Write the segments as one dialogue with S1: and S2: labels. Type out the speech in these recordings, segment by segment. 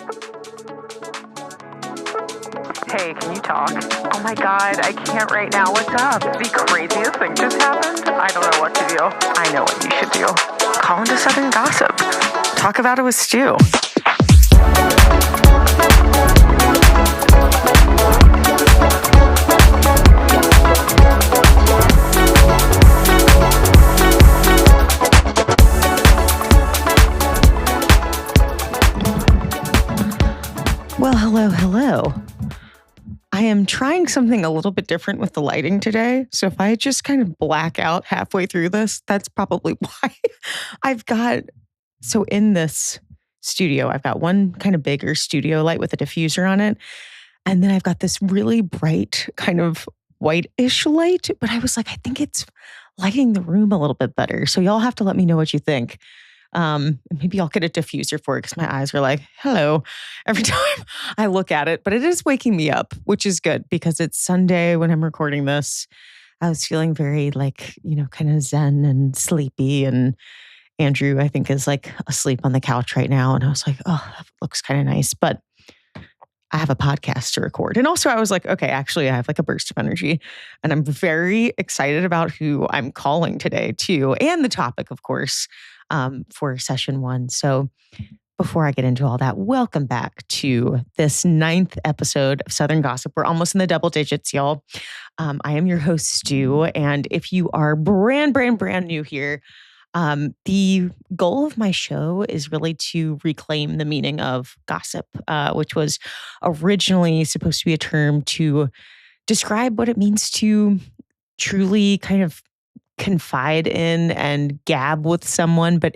S1: Hey, can you talk? Oh my God, I can't right now. What's up? The craziest thing just happened. I don't know what to do. I know what you should do. Call into Southern Gossip. Talk about it with Stu. Well, hello. I am trying something a little bit different with the lighting today. So if I just kind of black out halfway through this, that's probably why. So in this studio, I've got one kind of bigger studio light with a diffuser on it. And then I've got this really bright kind of whitish light. But I was like, I think it's lighting the room a little bit better. So y'all have to let me know what you think. Maybe I'll get a diffuser for it because my eyes are like, hello, every time I look at it. But it is waking me up, which is good because it's Sunday when I'm recording this. I was feeling very kind of zen and sleepy. And Andrew, I think, is like asleep on the couch right now. And I was like, oh, that looks kind of nice. But I have a podcast to record. And also I was like, okay, actually I have like a burst of energy. And I'm very excited about who I'm calling today too. And the topic, of course, for session 1. So before I get into all that, welcome back to this 9th episode of Southern Gossip. We're almost in the double digits, y'all. I am your host, Stu. And if you are brand new here, the goal of my show is really to reclaim the meaning of gossip, which was originally supposed to be a term to describe what it means to truly kind of confide in and gab with someone, but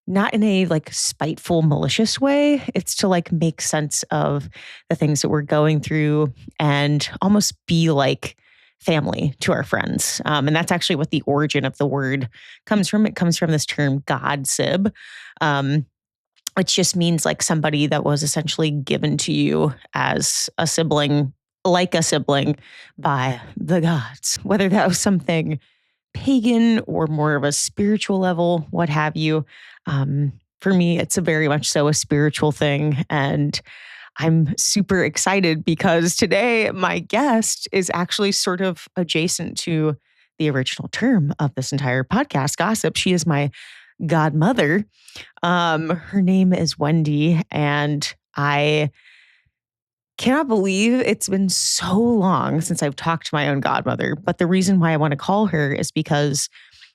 S1: not in a like spiteful, malicious way. It's to like make sense of the things that we're going through and almost be like family to our friends. And that's actually what the origin of the word comes from. It comes from this term godsib, which just means like somebody that was essentially given to you as a sibling, like a sibling by the gods, whether that was something pagan or more of a spiritual level, what have you. For me, it's a very much so a spiritual thing. And I'm super excited because today my guest is actually sort of adjacent to the original term of this entire podcast, gossip. She is my godmother. Her name is Wendy, and I cannot believe it's been so long since I've talked to my own godmother. But the reason why I want to call her is because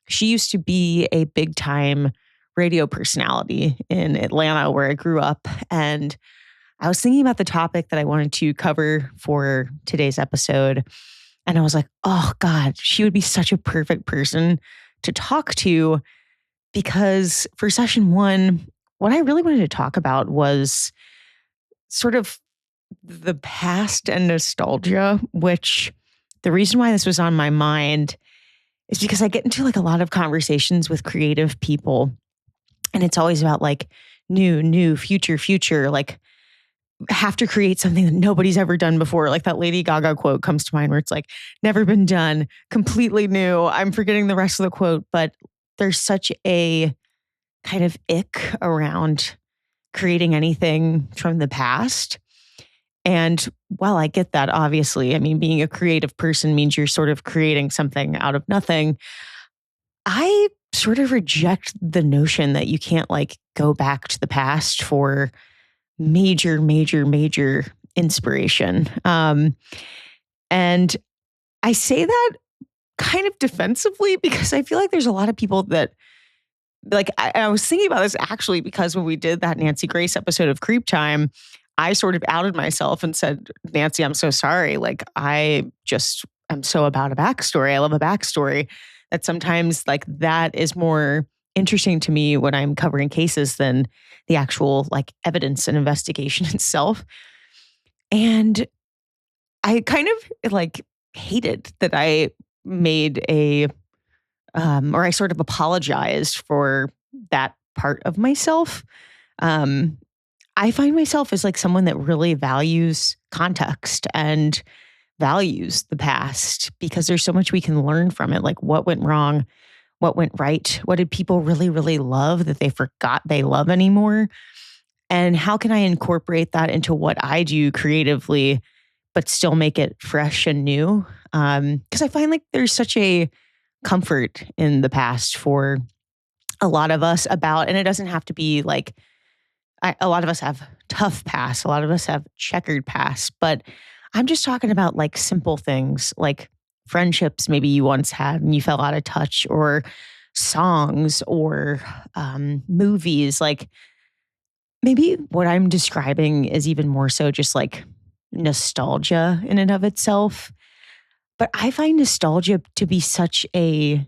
S1: she used to be a big time radio personality in Atlanta where I grew up. And I was thinking about the topic that I wanted to cover for today's episode. And I was like, oh God, she would be such a perfect person to talk to, because for session 1, what I really wanted to talk about was sort of the past and nostalgia, which the reason why this was on my mind is because I get into like a lot of conversations with creative people, and it's always about like new, future, like have to create something that nobody's ever done before. Like that Lady Gaga quote comes to mind where it's like, never been done, completely new. I'm forgetting the rest of the quote, but there's such a kind of ick around creating anything from the past. And while I get that, obviously, I mean, being a creative person means you're sort of creating something out of nothing. I sort of reject the notion that you can't like go back to the past for major inspiration. And I say that kind of defensively because I feel like there's a lot of people that like, I was thinking about this actually because when we did that Nancy Grace episode of Creep Time, I sort of outed myself and said, Nancy, I'm so sorry. Like, I'm so about a backstory. I love a backstory. That sometimes like that is more interesting to me when I'm covering cases than the actual like evidence and investigation itself. And I kind of like hated that I made or I sort of apologized for that part of myself. I find myself as like someone that really values context and values the past because there's so much we can learn from it. Like what went wrong, what went right, what did people really, really love that they forgot they love anymore. And how can I incorporate that into what I do creatively, but still make it fresh and new? Because I find like there's such a comfort in the past for a lot of us about, and it doesn't have to be like, a lot of us have tough past, a lot of us have checkered past, but I'm just talking about like simple things like friendships maybe you once had and you fell out of touch, or songs, or movies. Like maybe what I'm describing is even more so just like nostalgia in and of itself. But I find nostalgia to be such a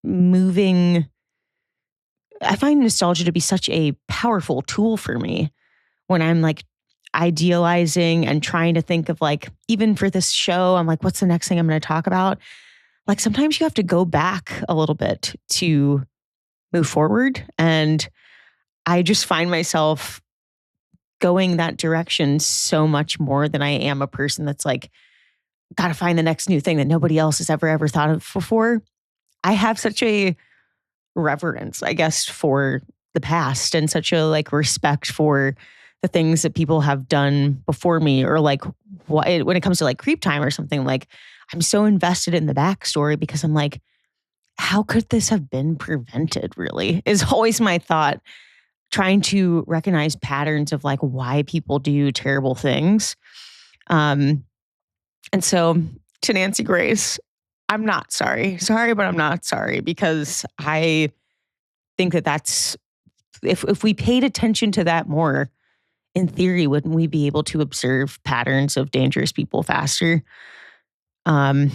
S1: moving, I find nostalgia to be such a powerful tool for me when I'm like idealizing and trying to think of like, even for this show, I'm like, what's the next thing I'm going to talk about? Like sometimes you have to go back a little bit to move forward. And I just find myself going that direction so much more than I am a person that's like, got to find the next new thing that nobody else has ever thought of before. I have such a reverence, I guess, for the past, and such a like respect for the things that people have done before me, or like when it comes to like creep time or something, like I'm so invested in the backstory because I'm like, how could this have been prevented, really? Is always my thought, trying to recognize patterns of like why people do terrible things. And so to Nancy Grace, I'm not sorry. Sorry, but I'm not sorry, because I think that that's, if we paid attention to that more, in theory, wouldn't we be able to observe patterns of dangerous people faster? Um,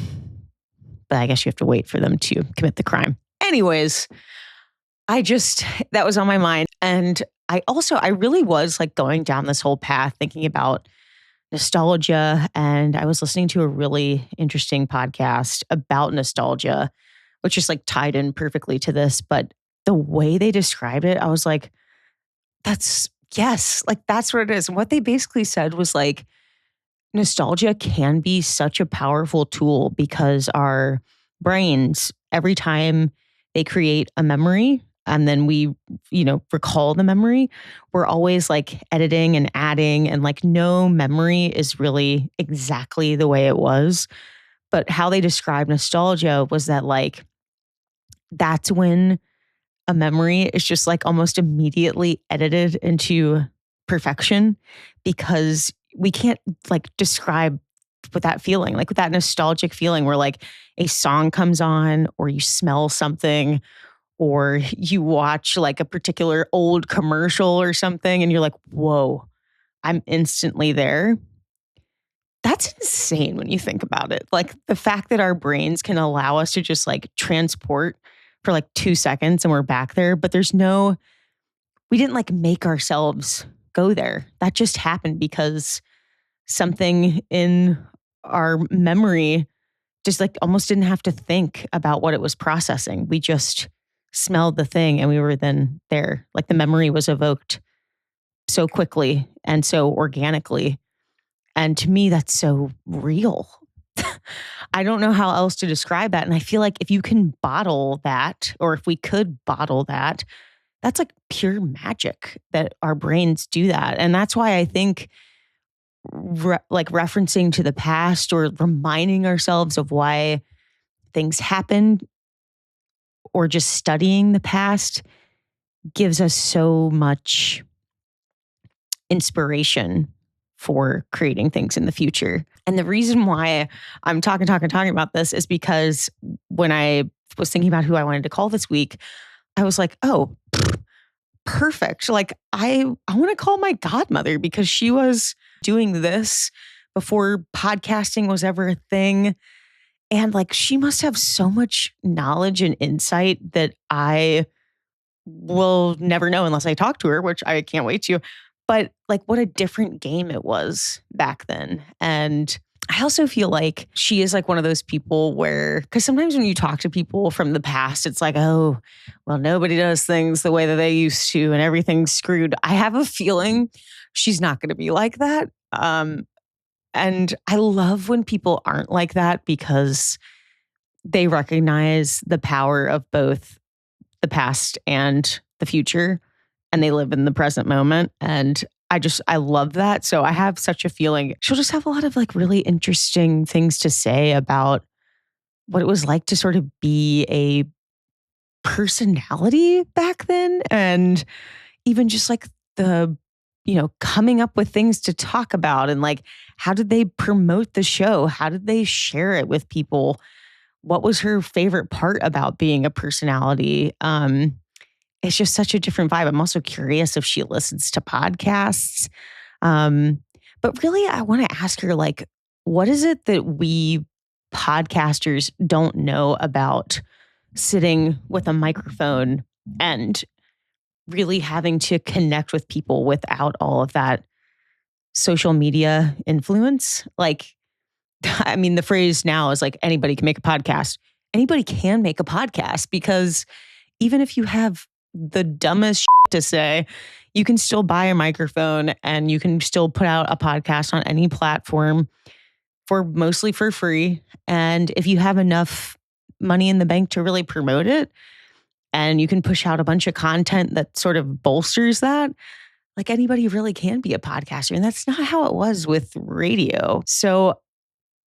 S1: but I guess you have to wait for them to commit the crime. Anyways, that was on my mind. And I really was like going down this whole path thinking about nostalgia. And I was listening to a really interesting podcast about nostalgia, which is like tied in perfectly to this. But the way they described it, I was like, yes, like that's what it is. And what they basically said was like, nostalgia can be such a powerful tool because our brains, every time they create a memory and then we, recall the memory, we're always like editing and adding, and like no memory is really exactly the way it was. But how they describe nostalgia was that like, that's when a memory is just like almost immediately edited into perfection, because we can't like describe with that feeling, like with that nostalgic feeling where like a song comes on, or you smell something, or you watch like a particular old commercial or something and you're like, whoa, I'm instantly there. That's insane when you think about it. Like the fact that our brains can allow us to just like transport for like 2 seconds and we're back there, but we didn't like make ourselves go there. That just happened because something in our memory just like almost didn't have to think about what it was processing. We just smelled the thing and we were then there. Like the memory was evoked so quickly and so organically. And to me, that's so real. I don't know how else to describe that. And I feel like if you can bottle that, or if we could bottle that, that's like pure magic that our brains do that. And that's why I think like referencing to the past or reminding ourselves of why things happened, or just studying the past, gives us so much inspiration for creating things in the future. And the reason why I'm talking about this is because when I was thinking about who I wanted to call this week, I was like, oh, perfect. Like I want to call my godmother, because she was doing this before podcasting was ever a thing. And like, she must have so much knowledge and insight that I will never know unless I talk to her, which I can't wait to. But like, what a different game it was back then. And I also feel like she is like one of those people where, because sometimes when you talk to people from the past, it's like, oh, well, nobody does things the way that they used to and everything's screwed. I have a feeling she's not going to be like that. And I love when people aren't like that, because they recognize the power of both the past and the future. and they live in the present moment. And I love that. So I have such a feeling she'll just have a lot of like really interesting things to say about what it was like to sort of be a personality back then. And even just like the, coming up with things to talk about and like, how did they promote the show? How did they share it with people? What was her favorite part about being a personality? It's just such a different vibe. I'm also curious if she listens to podcasts. But really, I want to ask her, like, what is it that we podcasters don't know about sitting with a microphone and really having to connect with people without all of that social media influence? Like, I mean, the phrase now is like anybody can make a podcast. Anybody can make a podcast because even if you have the dumbest shit to say, you can still buy a microphone and you can still put out a podcast on any platform for mostly for free. And if you have enough money in the bank to really promote it and you can push out a bunch of content that sort of bolsters that, like anybody really can be a podcaster. And that's not how it was with radio. So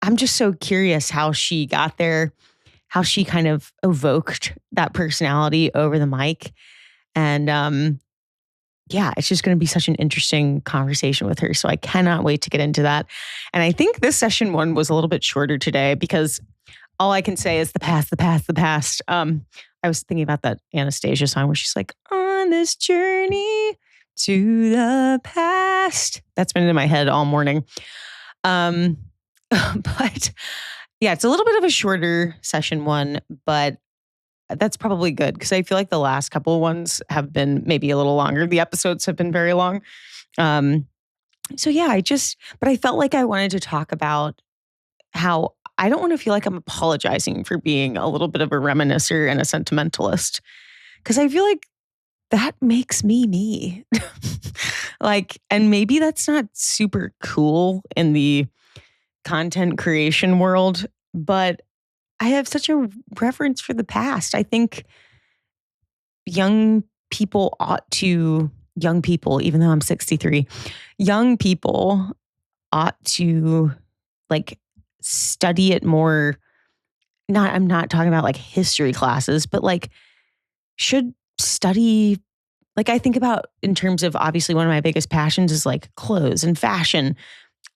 S1: I'm just so curious how she got there, how she kind of evoked that personality over the mic. And yeah, it's just going to be such an interesting conversation with her. So I cannot wait to get into that. And I think this session one was a little bit shorter today because all I can say is the past, the past, the past. I was thinking about that Anastasia song where she's like, on this journey to the past. That's been in my head all morning. But yeah, it's a little bit of a shorter session one, but that's probably good because I feel like the last couple of ones have been maybe a little longer. The episodes have been very long. So yeah, but I felt like I wanted to talk about how I don't want to feel like I'm apologizing for being a little bit of a reminiscer and a sentimentalist because I feel like that makes me. Like, and maybe that's not super cool in the content creation world, but I have such a reverence for the past. I think young people, even though I'm 63, young people ought to like study it more. I'm not talking about like history classes, but like should study. Like I think about in terms of obviously one of my biggest passions is like clothes and fashion.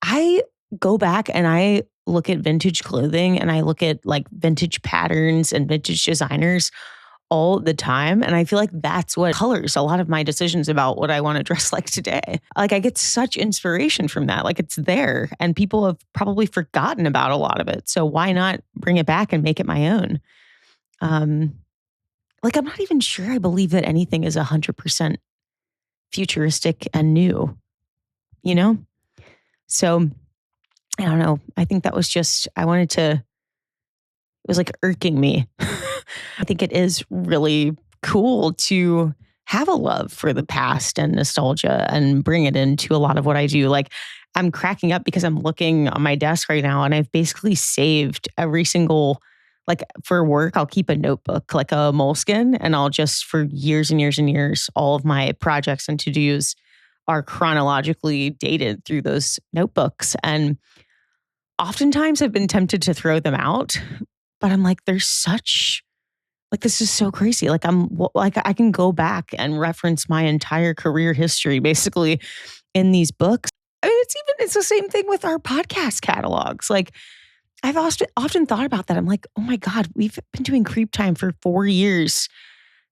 S1: I go back and I look at vintage clothing and I look at like vintage patterns and vintage designers all the time. And I feel like that's what colors a lot of my decisions about what I want to dress like today. Like I get such inspiration from that. Like it's there and people have probably forgotten about a lot of it. So why not bring it back and make it my own? Like I'm not even sure I believe that anything is 100% futuristic and new, you know? So I don't know. I think that was just, it was like irking me. I think it is really cool to have a love for the past and nostalgia and bring it into a lot of what I do. Like I'm cracking up because I'm looking on my desk right now and I've basically saved every single, like for work, I'll keep a notebook, like a moleskin, and I'll just for years and years and years, all of my projects and to-dos are chronologically dated through those notebooks. And oftentimes I've been tempted to throw them out, but I'm like, this is so crazy. Like I can go back and reference my entire career history basically in these books. I mean, it's the same thing with our podcast catalogs. Like I've often thought about that. I'm like, oh my God, we've been doing Creep Time for 4 years.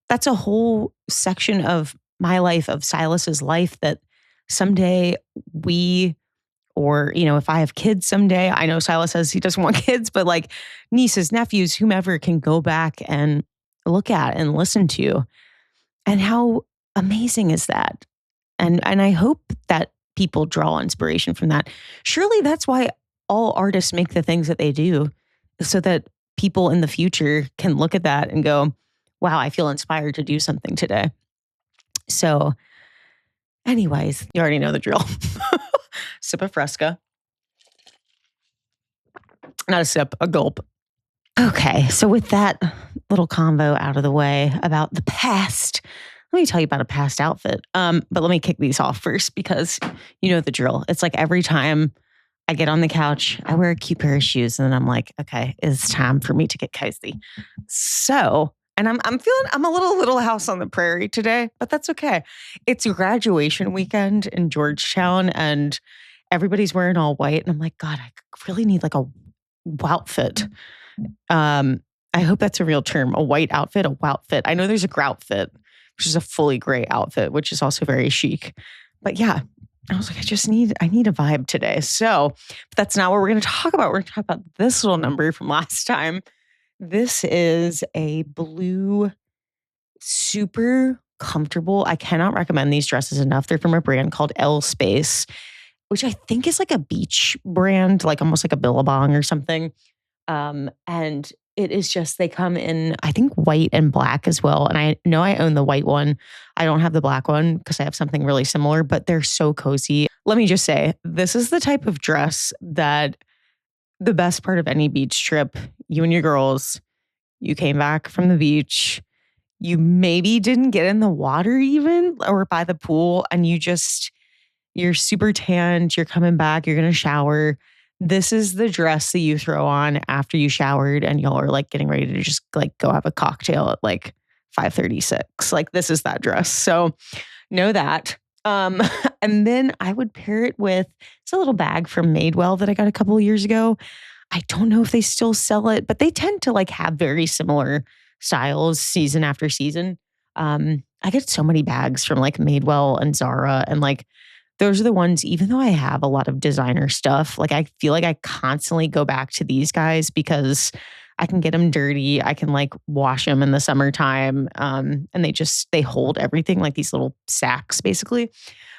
S1: That's a whole section of my life, of Silas's life that someday or, if I have kids someday, I know Silas says he doesn't want kids, but like nieces, nephews, whomever can go back and look at and listen to. And how amazing is that? And I hope that people draw inspiration from that. Surely that's why all artists make the things that they do, so that people in the future can look at that and go, wow, I feel inspired to do something today. So anyways, you already know the drill. Sip of Fresca. Not a sip, a gulp. Okay, so with that little convo out of the way about the past, let me tell you about a past outfit. But let me kick these off first because you know the drill. It's like every time I get on the couch, I wear a cute pair of shoes, and then I'm like, okay, it's time for me to get cozy. So, and I'm feeling I'm a little house on the prairie today, but that's okay. It's graduation weekend in Georgetown, and everybody's wearing all white, and I'm like, God, I really need like a outfit. I hope that's a real term, a white outfit, a woutfit. I know there's a groutfit, which is a fully gray outfit, which is also very chic. But yeah, I was like, I need a vibe today. So that's not what we're going to talk about. We're going to talk about this little number from last time. This is a blue, super comfortable. I cannot recommend these dresses enough. They're from a brand called L Space, which I think is like a beach brand, like almost like a Billabong or something. And it is just, they come in, I think, white and black as well. And I know I own the white one. I don't have the black one because I have something really similar, but they're so cozy. Let me just say, this is the type of dress that the best part of any beach trip, you and your girls, you came back from the beach, you maybe didn't get in the water even or by the pool, and you're super tanned, you're coming back, you're going to shower. This is the dress that you throw on after you showered and y'all are like getting ready to just like go have a cocktail at like 5:36. Like this is that dress. So know that. And then I would pair it with, it's a little bag from Madewell that I got a couple of years ago. I don't know if they still sell it, but they tend to like have very similar styles season after season. I get so many bags from like Madewell and Zara, and like those are the ones, even though I have a lot of designer stuff, like I feel like I constantly go back to these guys because I can get them dirty. I can like wash them in the summertime. And they hold everything like these little sacks basically.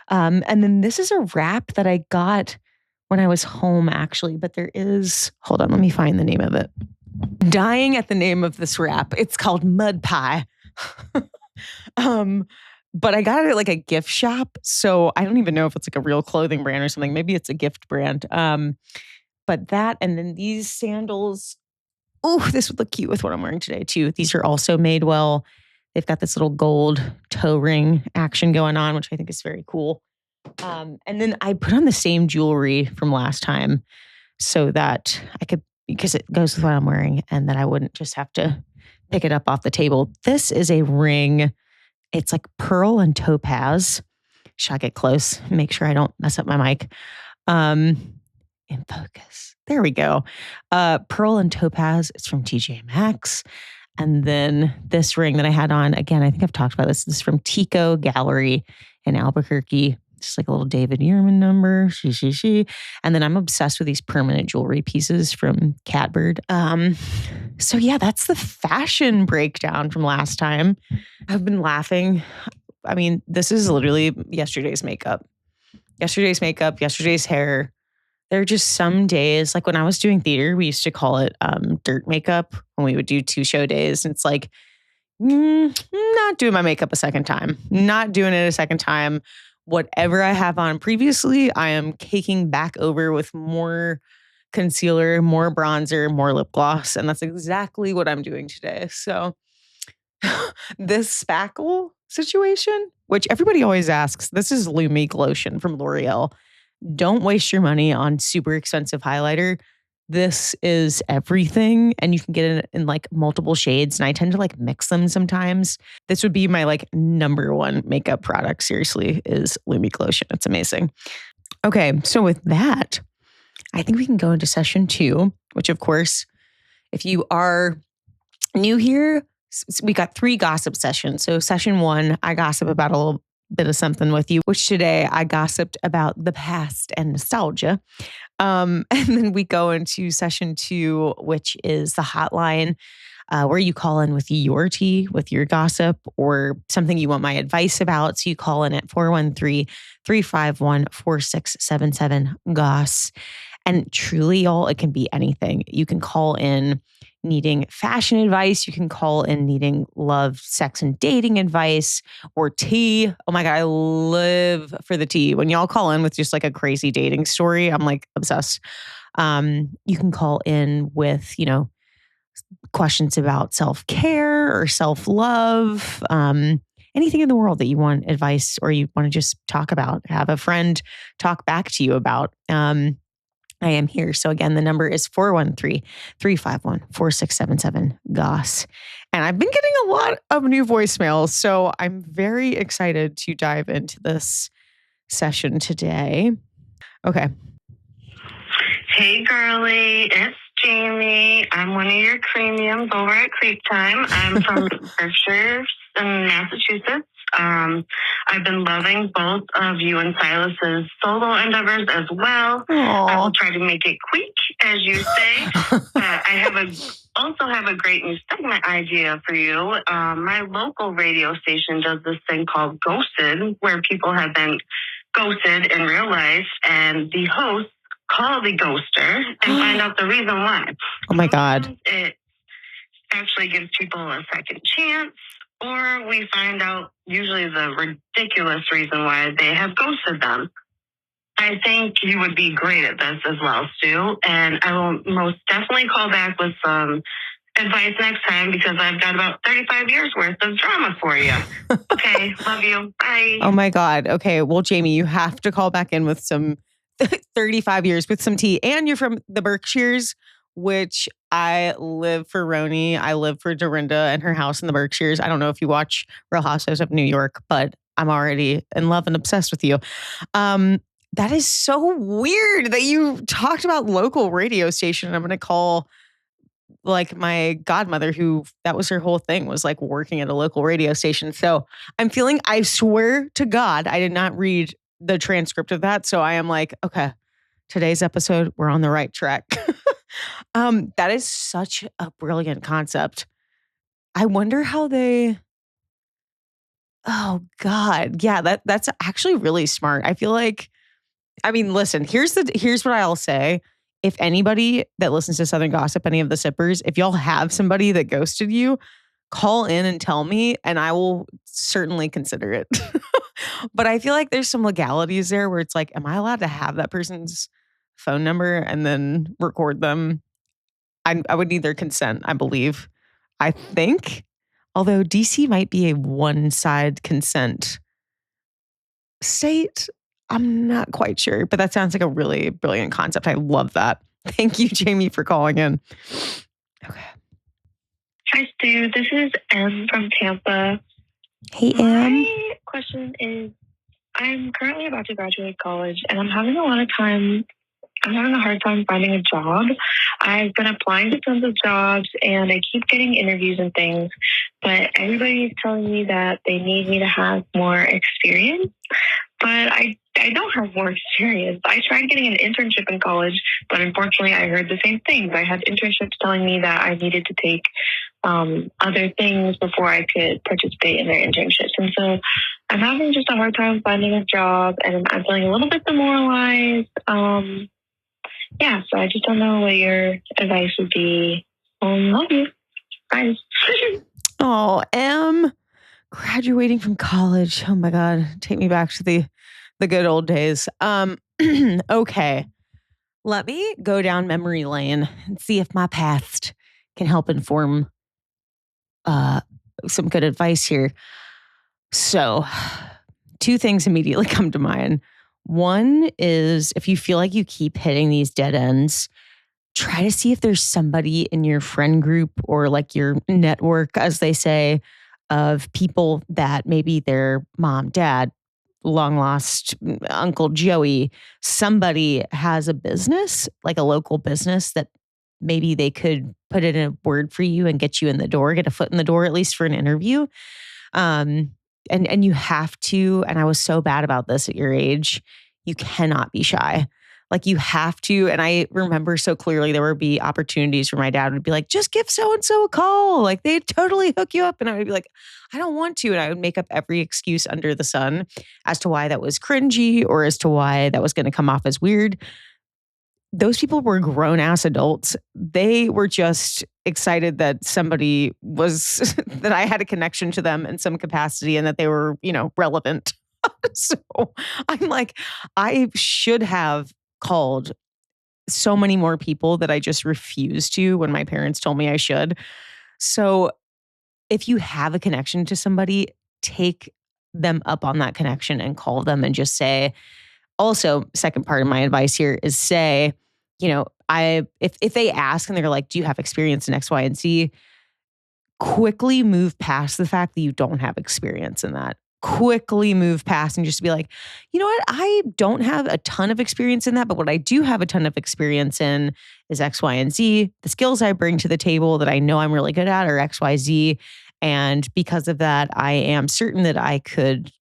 S1: And then this is a wrap that I got when I was home actually, but hold on, let me find the name of it. Dying at the name of this wrap. It's called Mud Pie. But I got it at like a gift shop. So I don't even know if it's like a real clothing brand or something. Maybe it's a gift brand. But that, and then these sandals. Oh, this would look cute with what I'm wearing today too. These are also Madewell. They've got this little gold toe ring action going on, which I think is very cool. And then I put on the same jewelry from last time so that I could, because it goes with what I'm wearing, and that I wouldn't just have to pick it up off the table. This is a ring. It's like pearl and topaz. Should I get close? Make sure I don't mess up my mic. In focus. There we go. Pearl and topaz. It's from TJ Maxx. And then this ring that I had on, again, I think I've talked about this. This is from Tico Gallery in Albuquerque. Just like a little David Yurman number. She. And then I'm obsessed with these permanent jewelry pieces from Catbird. So yeah, that's the fashion breakdown from last time. I've been laughing. I mean, this is literally yesterday's makeup. Yesterday's hair. There are just some days, like when I was doing theater, we used to call it dirt makeup when we would do 2 show days. And it's like, not doing my makeup a second time. Not doing it a second time. Whatever I have on previously, I am caking back over with more concealer, more bronzer, more lip gloss. And that's exactly what I'm doing today. So this spackle situation, which everybody always asks, this is Lumique lotion from L'Oreal. Don't waste your money on super expensive highlighter. This is everything, and you can get it in like multiple shades, and I tend to like mix them sometimes. This would be my like number one makeup product, seriously, is Lumique lotion. It's amazing. Okay, so with that, I think we can go into session 2, which of course, if you are new here, we got 3 gossip sessions. So session 1, I gossip about a little bit of something with you, which today I gossiped about the past and nostalgia. And then we go into session 2, which is the hotline, where you call in with your tea, with your gossip, or something you want my advice about. So you call in at 413-351-4677 GOSS. And truly, y'all, it can be anything. You can call in needing fashion advice. You can call in needing love, sex, and dating advice, or tea. Oh my God, I live for the tea. When y'all call in with just like a crazy dating story, I'm like obsessed. You can call in with, questions about self-care or self-love. anything in the world that you want advice or you want to just talk about, have a friend talk back to you about, I am here. So again, the number is 413-351-4677 GOSS. And I've been getting a lot of new voicemails. So I'm very excited to dive into this session today. Okay.
S2: Hey, girly. It's Jamie. I'm one of your premiums over at Creek Time. I'm from Berkshire in Massachusetts. I've been loving both of you and Silas's solo endeavors as well.
S1: Aww.
S2: I will try to make it quick, as you say. I also have a great new segment idea for you. My local radio station does this thing called Ghosted, where people have been ghosted in real life, and the host call the ghoster and find out the reason why.
S1: Oh my God.
S2: Sometimes it actually gives people a second chance, or we find out usually the ridiculous reason why they have ghosted them. I think you would be great at this as well, Stu, and I will most definitely call back with some advice next time because I've got about 35 years worth of drama for you. Okay, love you. Bye.
S1: Oh my God. Okay. Well, Jamie, you have to call back in with some 35 years with some tea. And you're from the Berkshires, which I live for Roni. I live for Dorinda and her house in the Berkshires. I don't know if you watch Real Housewives of New York, but I'm already in love and obsessed with you. That is so weird that you talked about local radio station. I'm going to call like my godmother, who that was her whole thing, was like working at a local radio station. So I'm feeling, I swear to God, I did not read the transcript of that. So I am like, okay, today's episode, we're on the right track. That is such a brilliant concept. I wonder how they, oh God. Yeah, that's actually really smart. I feel like, I mean, listen, here's what I'll say. If anybody that listens to Southern Gossip, any of the sippers, if y'all have somebody that ghosted you, call in and tell me, and I will certainly consider it. But I feel like there's some legalities there where it's like, am I allowed to have that person's phone number and then record them? I would need their consent, I believe. I think, although DC might be a one-side consent state. I'm not quite sure, but that sounds like a really brilliant concept. I love that. Thank you, Jamie, for calling in. Okay.
S2: Hi, Stu. This is Em from Tampa.
S1: Hey, Em.
S2: My question is, I'm currently about to graduate college, and I'm having a hard time finding a job. I've been applying to tons of jobs, and I keep getting interviews and things, but everybody's telling me that they need me to have more experience. But I don't have more experience. I tried getting an internship in college, but unfortunately I heard the same things. I had internships telling me that I needed to take other things before I could participate in their internships. And so I'm having just a hard time finding a job, and I'm feeling a little bit demoralized. Yeah, so I just don't know what your advice would be. Love you. Bye.
S1: Oh, Em. Graduating from college. Oh my God. Take me back to the good old days. Okay. Let me go down memory lane and see if my past can help inform some good advice here. So, two things immediately come to mind. One is if you feel like you keep hitting these dead ends, try to see if there's somebody in your friend group or like your network, as they say, of people that maybe their mom, dad, long lost Uncle Joey, somebody has a business, like a local business that maybe they could put in a word for you and get you in the door, get a foot in the door, at least for an interview. And you have to, and I was so bad about this at your age, you cannot be shy. Like you have to, and I remember so clearly there would be opportunities where my dad would be like, just give so-and-so a call. Like they'd totally hook you up. And I would be like, I don't want to. And I would make up every excuse under the sun as to why that was cringy or as to why that was going to come off as weird. Those people were grown ass adults. They were just excited that somebody was, that I had a connection to them in some capacity and that they were, relevant. So I'm like, I should have called so many more people that I just refused to when my parents told me I should. So if you have a connection to somebody, take them up on that connection and call them and just say, also, second part of my advice here is say, if they ask and they're like, do you have experience in X, Y, and Z? Quickly move past the fact that you don't have experience in that. Quickly move past and just be like, you know what? I don't have a ton of experience in that, but what I do have a ton of experience in is X, Y, and Z. The skills I bring to the table that I know I'm really good at are X, Y, Z. And because of that, I am certain that I could,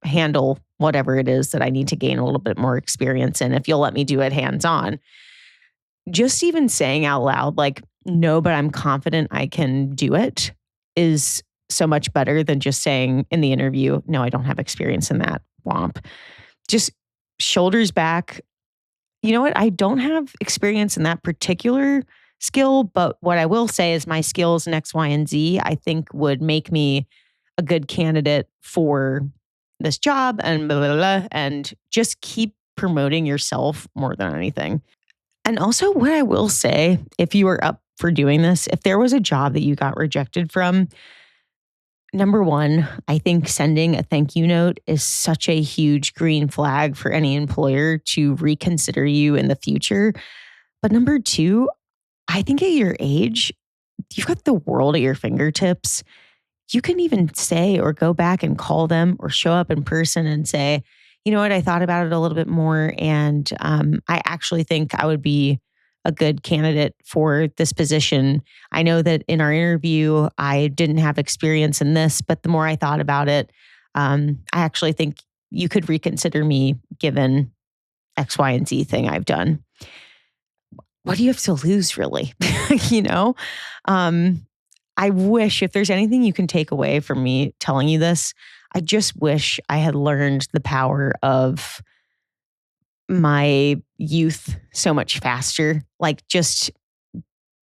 S1: handle whatever it is that I need to gain a little bit more experience in if you'll let me do it hands-on. Just even saying out loud, like, no, but I'm confident I can do it is so much better than just saying in the interview, no, I don't have experience in that. Womp. Just shoulders back. You know what? I don't have experience in that particular skill, but what I will say is my skills in X, Y, and Z, I think would make me a good candidate for this job and blah, blah, blah, and just keep promoting yourself more than anything. And also what I will say, if you are up for doing this, if there was a job that you got rejected from, number one, I think sending a thank you note is such a huge green flag for any employer to reconsider you in the future. But number two, I think at your age, you've got the world at your fingertips. You can even say or go back and call them or show up in person and say, you know what, I thought about it a little bit more, and I actually think I would be a good candidate for this position. I know that in our interview, I didn't have experience in this, but the more I thought about it, I actually think you could reconsider me given X, Y, and Z thing I've done. What do you have to lose, really? I wish, if there's anything you can take away from me telling you this, I just wish I had learned the power of my youth so much faster. Like just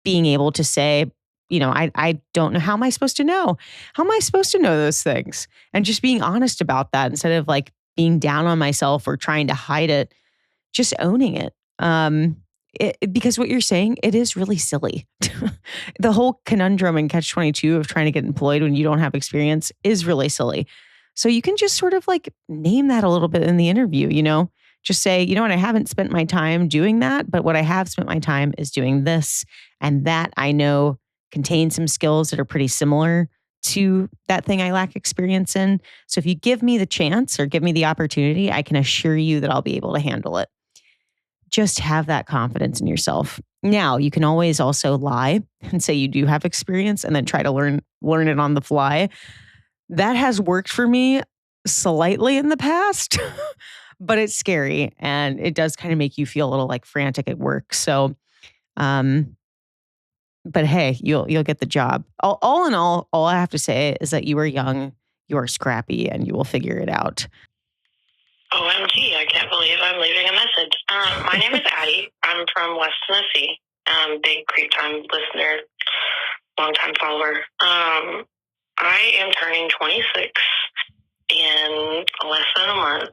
S1: being able to say, I don't know. How am I supposed to know? How am I supposed to know those things? And just being honest about that instead of like being down on myself or trying to hide it, just owning it. Because what you're saying, it is really silly. The whole conundrum and catch-22 of trying to get employed when you don't have experience is really silly. So you can just sort of like name that a little bit in the interview, just say, you know what, I haven't spent my time doing that, but what I have spent my time is doing this. And that I know contains some skills that are pretty similar to that thing I lack experience in. So if you give me the chance or give me the opportunity, I can assure you that I'll be able to handle it. Just have that confidence in yourself. Now, you can always also lie and say you do have experience and then try to learn it on the fly. That has worked for me slightly in the past, but it's scary and it does kind of make you feel a little like frantic at work. So, but hey, you'll get the job. All in all I have to say is that you are young, you are scrappy, and you will figure it out.
S2: OMG, I can't believe I'm leaving a message. My name is Addie. I'm from West Tennessee. Big Creep Time listener, long-time follower. I am turning 26 in less than a month.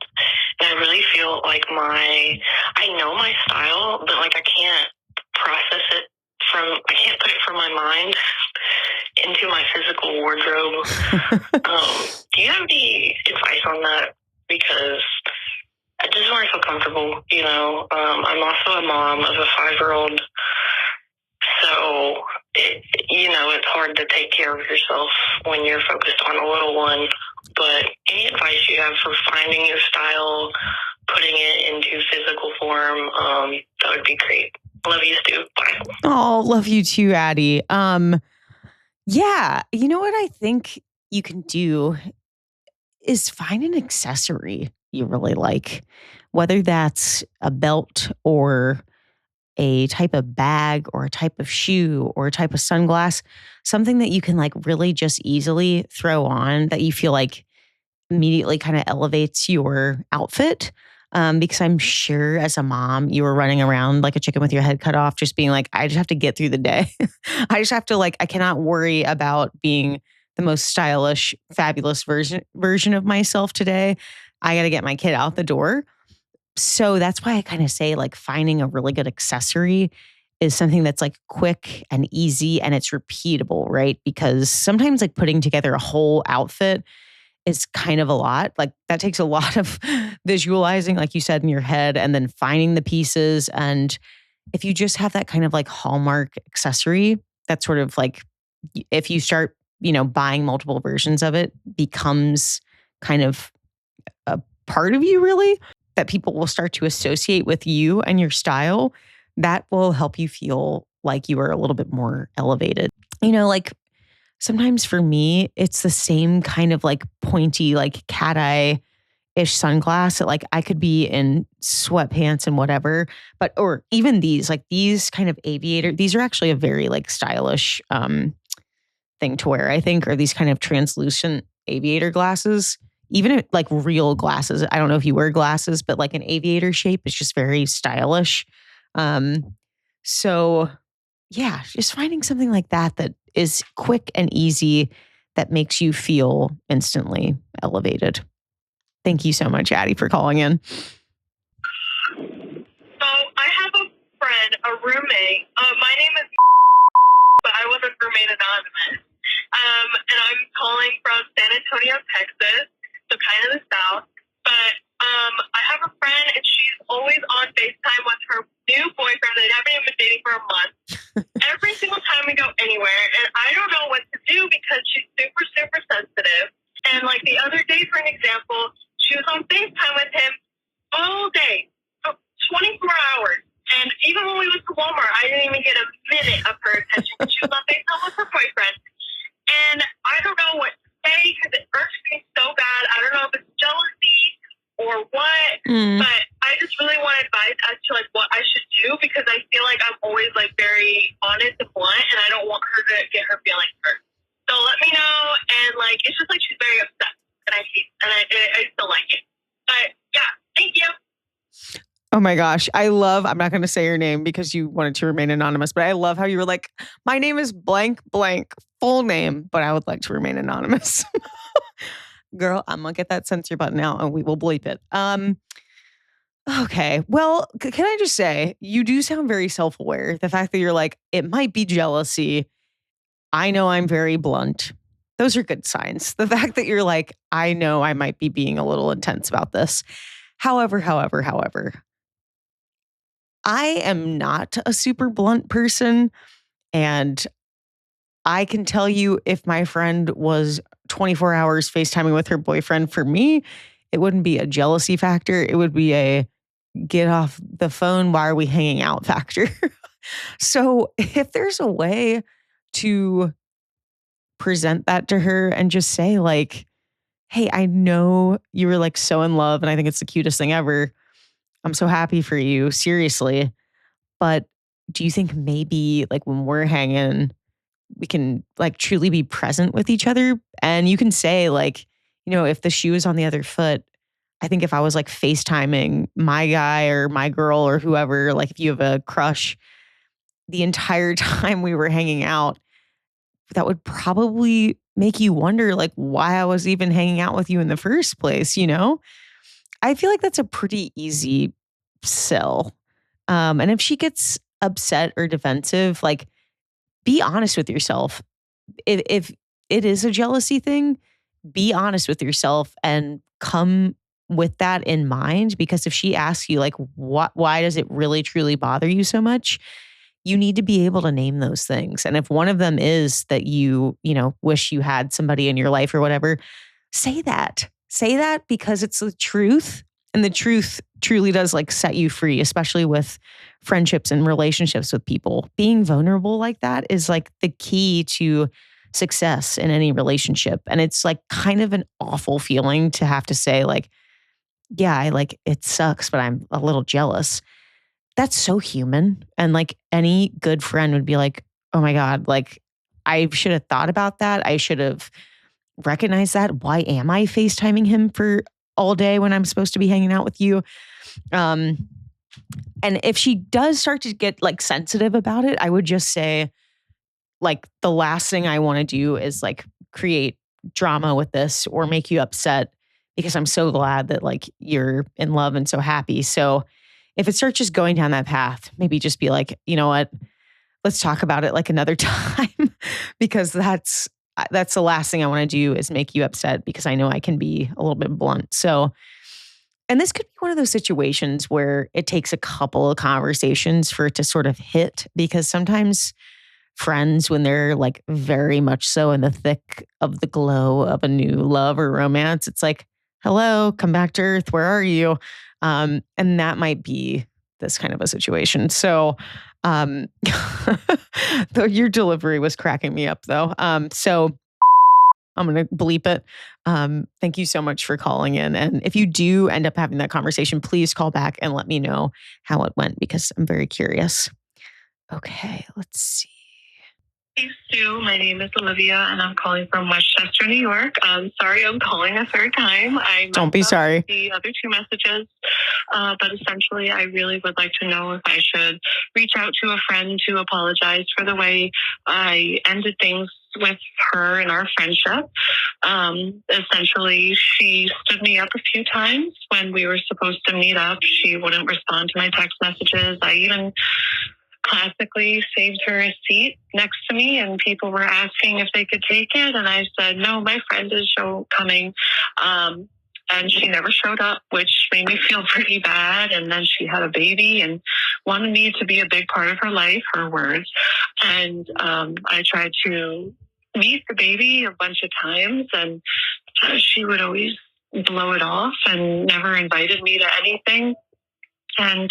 S2: And I really feel like I know my style, but like I can't process it I can't put it from my mind into my physical wardrobe. Do you have any advice on that? Because I just want to feel comfortable, I'm also a mom of a 5-year-old, so it's hard to take care of yourself when you're focused on a little one. But any advice you have for finding your style, putting it into physical form, that would be great. Love you, Stu. Bye.
S1: Oh, love you too, Addie. Yeah, you know what I think you can do is find an accessory you really like, whether that's a belt or a type of bag or a type of shoe or a type of sunglass, something that you can like really just easily throw on that you feel like immediately kind of elevates your outfit. Because I'm sure as a mom, you were running around like a chicken with your head cut off, just being like, I just have to get through the day. I just have to I cannot worry about being the most stylish, fabulous version of myself today. I got to get my kid out the door. So that's why I kind of say finding a really good accessory is something that's like quick and easy and it's repeatable, right? Because sometimes like putting together a whole outfit is kind of a lot. Like that takes a lot of visualizing, like you said, in your head, and then finding the pieces. And if you just have that kind of like hallmark accessory, that's sort of like, if you start, buying multiple versions of it, becomes kind of a part of you, really, that people will start to associate with you and your style. That will help you feel like you are a little bit more elevated. Like sometimes for me, it's the same kind of like pointy, like cat eye ish sunglass that like I could be in sweatpants and whatever, or even these, like these kind of aviator, these are actually a very like stylish thing to wear, I think, or these kind of translucent aviator glasses. Even if, like real glasses, I don't know if you wear glasses, but like an aviator shape is just very stylish. So yeah, just finding something like that is quick and easy, that makes you feel instantly elevated. Thank you so much, Addie, for calling in.
S2: So I have a friend, a roommate. My name is, but I was a roommate anonymous. And I'm calling from San Antonio, Texas, so kind of the South. But I have a friend, and she's always on FaceTime with her new boyfriend. They haven't even been dating for a month. Every single time we go anywhere, and I don't know what to do because she's super, super sensitive. And like the other day, for an example, she was on FaceTime with him all day, 24 hours. And even when we went to Walmart, I didn't even get a minute of her attention. She was on FaceTime with her boyfriend. And I don't know what to say because it irks me so bad. I don't know if it's jealousy or what, but I just really want advice as to like what I should do, because I feel like I'm always like very honest and blunt, and I don't want her to get her feelings hurt. So let me know. And like, it's just like she's very upset, and I still like it. But yeah, thank you.
S1: Oh my gosh. I'm not going to say your name because you wanted to remain anonymous, but I love how you were like, my name is blank, blank, full name, but I would like to remain anonymous. Girl, I'm going to get that censor button out and we will bleep it. Okay. Well, can I just say, you do sound very self-aware. The fact that you're like, it might be jealousy. I know I'm very blunt. Those are good signs. The fact that you're like, I know I might be being a little intense about this. However, I am not a super blunt person. And I can tell you, if my friend was 24 hours FaceTiming with her boyfriend, for me, it wouldn't be a jealousy factor. It would be a get off the phone, why are we hanging out factor. So if there's a way to present that to her and just say like, hey, I know you were like so in love and I think it's the cutest thing ever. I'm so happy for you, seriously. But do you think maybe like when we're hanging, we can like truly be present with each other? And you can say like, if the shoe is on the other foot, I think if I was like FaceTiming my guy or my girl or whoever, like if you have a crush, the entire time we were hanging out, that would probably make you wonder like why I was even hanging out with you in the first place, I feel like that's a pretty easy sell. And if she gets upset or defensive, like be honest with yourself. If it is a jealousy thing, be honest with yourself and come with that in mind. Because if she asks you like, why does it really truly bother you so much? You need to be able to name those things. And if one of them is that you wish you had somebody in your life or whatever, say that. Say that because it's the truth. And the truth truly does like set you free, especially with friendships and relationships with people. Being vulnerable like that is like the key to success in any relationship. And it's like kind of an awful feeling to have to say like, yeah, it sucks, but I'm a little jealous. That's so human. And like any good friend would be like, oh my God, like I should have thought about that. I should have recognized that. Why am I FaceTiming him for all day when I'm supposed to be hanging out with you? And if she does start to get like sensitive about it, I would just say like the last thing I want to do is like create drama with this or make you upset, because I'm so glad that like you're in love and so happy. So if it starts just going down that path, maybe just be like, you know what? let's talk about it like another time because that's the last thing I want to do is make you upset because I know I can be a little bit blunt. So, and this could be one of those situations where it takes a couple of conversations for it to sort of hit because sometimes friends, when they're like very much so in the thick of the glow of a new love or romance, it's like, hello, come back to earth. Where are you? And that might be this kind of a situation. So, though your delivery was cracking me up though. So I'm going to bleep it. Thank you so much for calling in. And if you do end up having that conversation, please call back and let me know how it went because I'm very curious. Okay, let's see.
S2: Hey, Stu. My name is Olivia, and I'm calling from Westchester, New York. Sorry I'm calling a third time.
S1: Don't be sorry.
S2: The other two messages, but essentially I really would like to know if I should reach out to a friend to apologize for the way I ended things with her in our friendship. Essentially, she stood me up a few times when we were supposed to meet up. She wouldn't respond to my text messages. I even classically saved her a seat next to me, and people were asking if they could take it, and I said, no, my friend is coming. And she never showed up, which made me feel pretty bad. And then she had a baby and wanted me to be a big part of her life, her words. And I tried to meet the baby a bunch of times, and she would always blow it off and never invited me to anything. And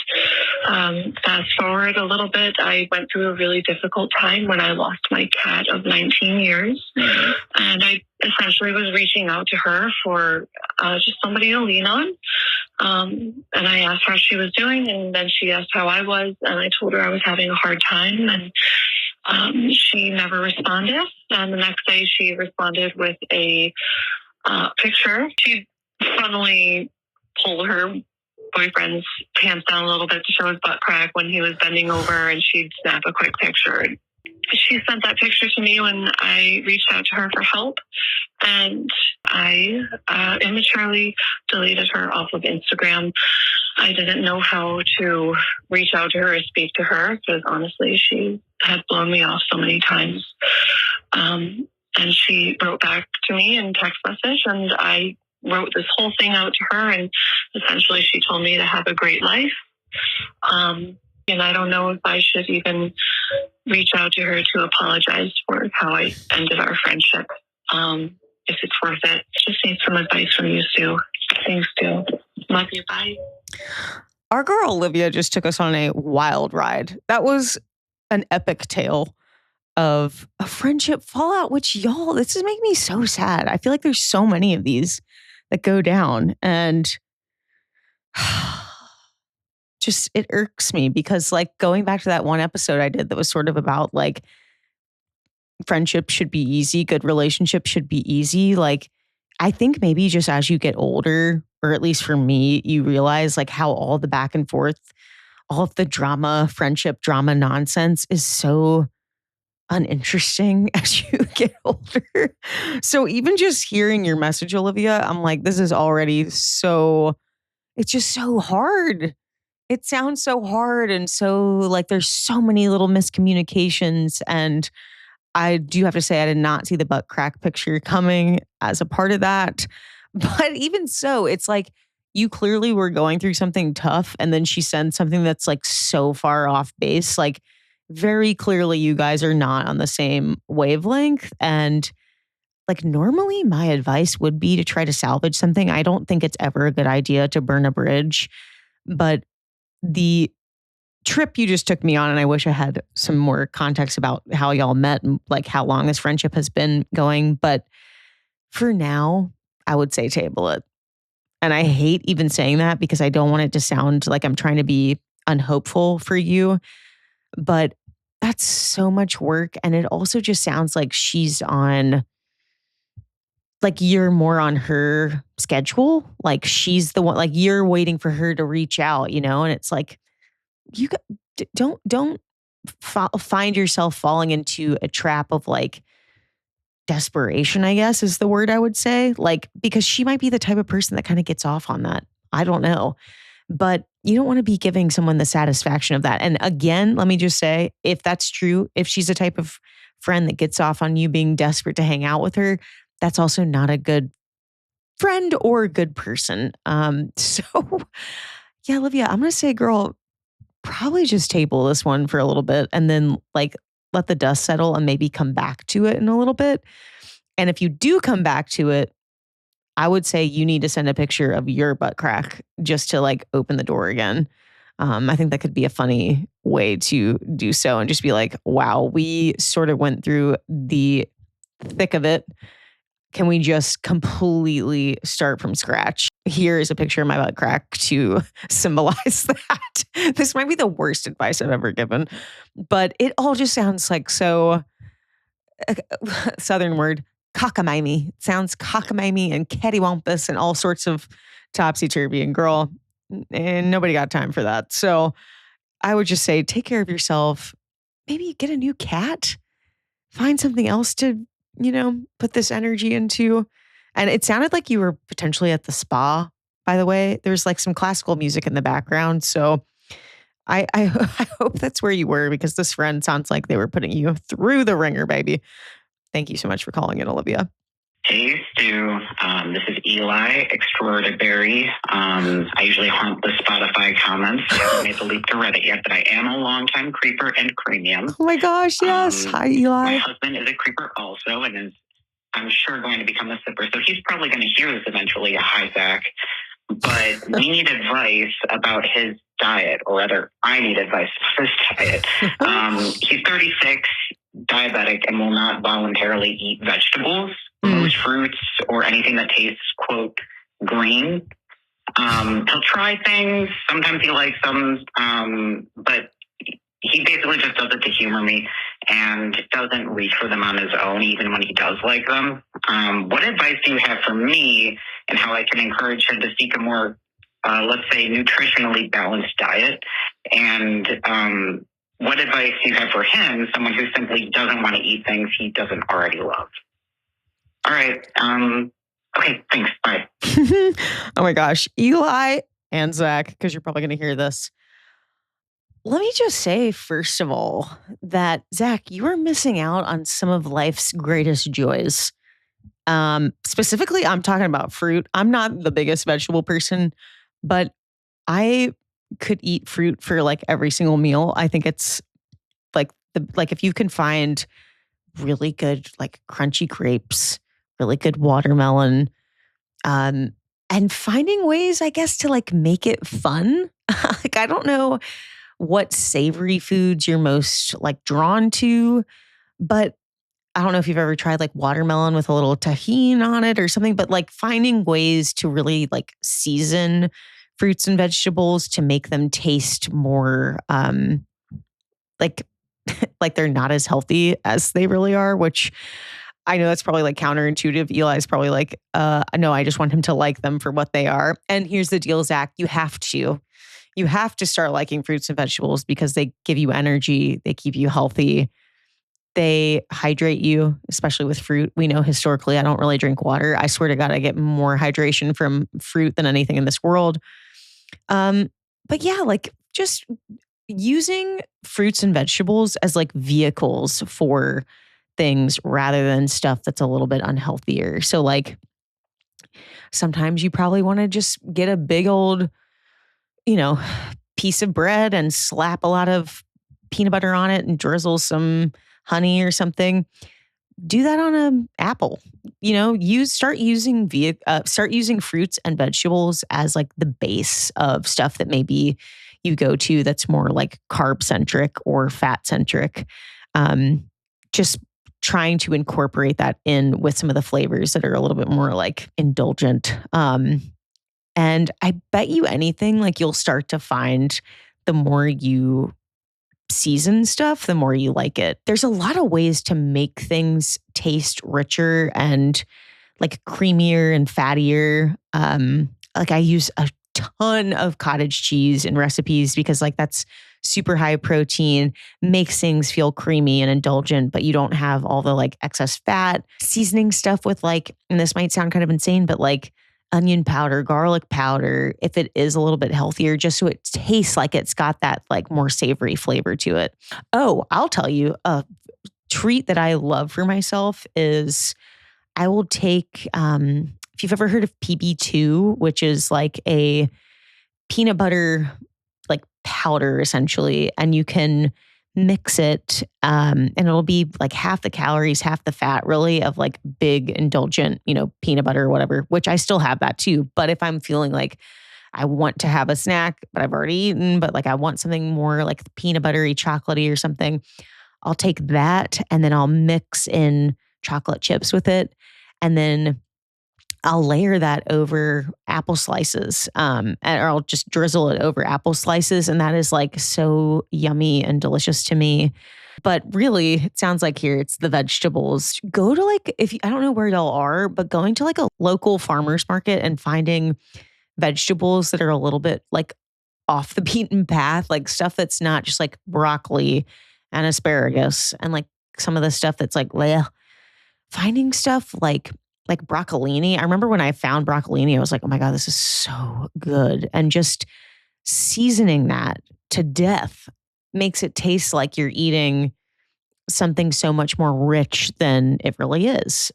S2: fast forward a little bit, I went through a really difficult time when I lost my cat of 19 years. And I essentially was reaching out to her for just somebody to lean on. And I asked how she was doing, and then she asked how I was, and I told her I was having a hard time, and she never responded. And the next day she responded with a picture. She funnily pulled her boyfriend's pants down a little bit to show his butt crack when he was bending over, and she'd snap a quick picture. She sent that picture to me when I reached out to her for help, and I immaturely deleted her off of Instagram. I didn't know how to reach out to her or speak to her because honestly, she had blown me off so many times. And she wrote back to me in text message, and I wrote this whole thing out to her, and essentially she told me to have a great life. And I don't know if I should even reach out to her to apologize for how I ended our friendship. If it's worth it. Just need some advice from you, Sue. Thanks, Stu. Love you. Bye.
S1: Our girl Olivia just took us on a wild ride. That was an epic tale of a friendship fallout, which y'all, this is making me so sad. I feel like there's so many of these that go down, and just it irks me because like going back to that one episode I did that was sort of about like friendship should be easy, good relationships should be easy. Like I think maybe just as you get older, or at least for me, you realize like how all the back and forth, all of the drama, friendship drama nonsense is so uninteresting as you get older. So even just hearing your message, Olivia, I'm like, this is already so, it's just so hard. It sounds so hard and so like there's so many little miscommunications. And I do have to say, I did not see the butt crack picture coming as a part of that. But even so, it's like you clearly were going through something tough. And then she sends something that's like so far off base. Like very clearly you guys are not on the same wavelength. And like normally my advice would be to try to salvage something. I don't think it's ever a good idea to burn a bridge. But the trip you just took me on, and I wish I had some more context about how y'all met and like how long this friendship has been going. But for now, I would say table it. And I hate even saying that because I don't want it to sound like I'm trying to be unhopeful for you. But that's so much work. And it also just sounds like she's on, like you're more on her schedule. Like she's the one, like you're waiting for her to reach out, you know? And it's like, you don't find yourself falling into a trap of like desperation, I guess is the word I would say. Like, because she might be the type of person that kind of gets off on that. I don't know. but you don't want to be giving someone the satisfaction of that. And again, let me just say, if that's true, if she's a type of friend that gets off on you being desperate to hang out with her, that's also not a good friend or a good person. So yeah, Olivia, I'm going to say, girl, probably just table this one for a little bit and then like let the dust settle and maybe come back to it in a little bit. And if you do come back to it, I would say you need to send a picture of your butt crack just to like open the door again. I think that could be a funny way to do so and just be like, wow, we sort of went through the thick of it. Can we just completely start from scratch? Here is a picture of my butt crack to symbolize that. This might be the worst advice I've ever given, but it all just sounds like so Southern word, cockamamie. It sounds cockamamie and cattywampus and all sorts of topsy-turvy. And girl, and nobody got time for that. So I would just say, take care of yourself. Maybe get a new cat. Find something else to, put this energy into. And it sounded like you were potentially at the spa, by the way. There's like some classical music in the background. So I hope that's where you were, because this friend sounds like they were putting you through the ringer, baby. Thank you so much for calling in, Olivia.
S3: Hey, Stu. This is Eli, extraordinary. I usually haunt the Spotify comments. I haven't made the leap to Reddit yet, but I am a longtime creeper and premium.
S1: Oh my gosh, yes. Hi, Eli.
S3: My husband is a creeper also, and is, I'm sure, going to become a sipper. So he's probably going to hear this eventually. Hi, Zach. But we need advice about his diet, or rather, I need advice about his diet. He's 36, diabetic, and will not voluntarily eat vegetables, most fruits, or anything that tastes, quote, green. He'll try things. Sometimes he likes them, but he basically just does it to humor me and doesn't reach for them on his own, even when he does like them. What advice do you have for me and how I can encourage him to seek a more, let's say, nutritionally balanced diet? And what advice do you have for him, someone who simply doesn't want to eat things he doesn't already love? All right. Okay, thanks. Bye.
S1: Oh my gosh. Eli and Zach, because you're probably going to hear this. Let me just say, first of all, that Zach, you are missing out on some of life's greatest joys. Specifically, I'm talking about fruit. I'm not the biggest vegetable person, but I could eat fruit for like every single meal. I think it's like if you can find really good like crunchy grapes, really good watermelon, and finding ways, I guess, to like make it fun. Like, I don't know what savory foods you're most like drawn to, but I don't know if you've ever tried like watermelon with a little tahini on it or something, but like finding ways to really like season fruits and vegetables to make them taste more like like they're not as healthy as they really are, which I know that's probably like counterintuitive. Eli's probably like, no, I just want him to like them for what they are. And here's the deal, Zach, you have to start liking fruits and vegetables because they give you energy. They keep you healthy. They hydrate you, especially with fruit. We know historically, I don't really drink water. I swear to God, I get more hydration from fruit than anything in this world. But yeah, like just using fruits and vegetables as like vehicles for things rather than stuff that's a little bit unhealthier. So like sometimes you probably want to just get a big old, piece of bread and slap a lot of peanut butter on it and drizzle some honey or something. Do that on an apple. Start using fruits and vegetables as like the base of stuff that maybe you go to that's more like carb centric or fat centric. Just trying to incorporate that in with some of the flavors that are a little bit more like indulgent. And I bet you anything, like you'll start to find the more you season stuff, the more you like it. There's a lot of ways to make things taste richer and like creamier and fattier. Like I use a ton of cottage cheese in recipes because like that's super high protein, makes things feel creamy and indulgent, but you don't have all the like excess fat. Seasoning stuff with like, and this might sound kind of insane, but like onion powder, garlic powder, if it is a little bit healthier, just so it tastes like it's got that like more savory flavor to it. Oh, I'll tell you, a treat that I love for myself is I will take, if you've ever heard of PB2, which is like a peanut butter like powder essentially, and you can mix it and it'll be like half the calories, half the fat really of like big indulgent, peanut butter or whatever, which I still have that too. But if I'm feeling like I want to have a snack, but I've already eaten, but like I want something more like peanut buttery, chocolatey or something, I'll take that and then I'll mix in chocolate chips with it. And then I'll layer that over apple slices, or I'll just drizzle it over apple slices. And that is like so yummy and delicious to me. But really, it sounds like here it's the vegetables. Go to like, I don't know where y'all are, but going to like a local farmer's market and finding vegetables that are a little bit like off the beaten path, like stuff that's not just like broccoli and asparagus and like some of the stuff that's like, well, finding stuff like broccolini. I remember when I found broccolini, I was like, oh my God, this is so good. And just seasoning that to death makes it taste like you're eating something so much more rich than it really is.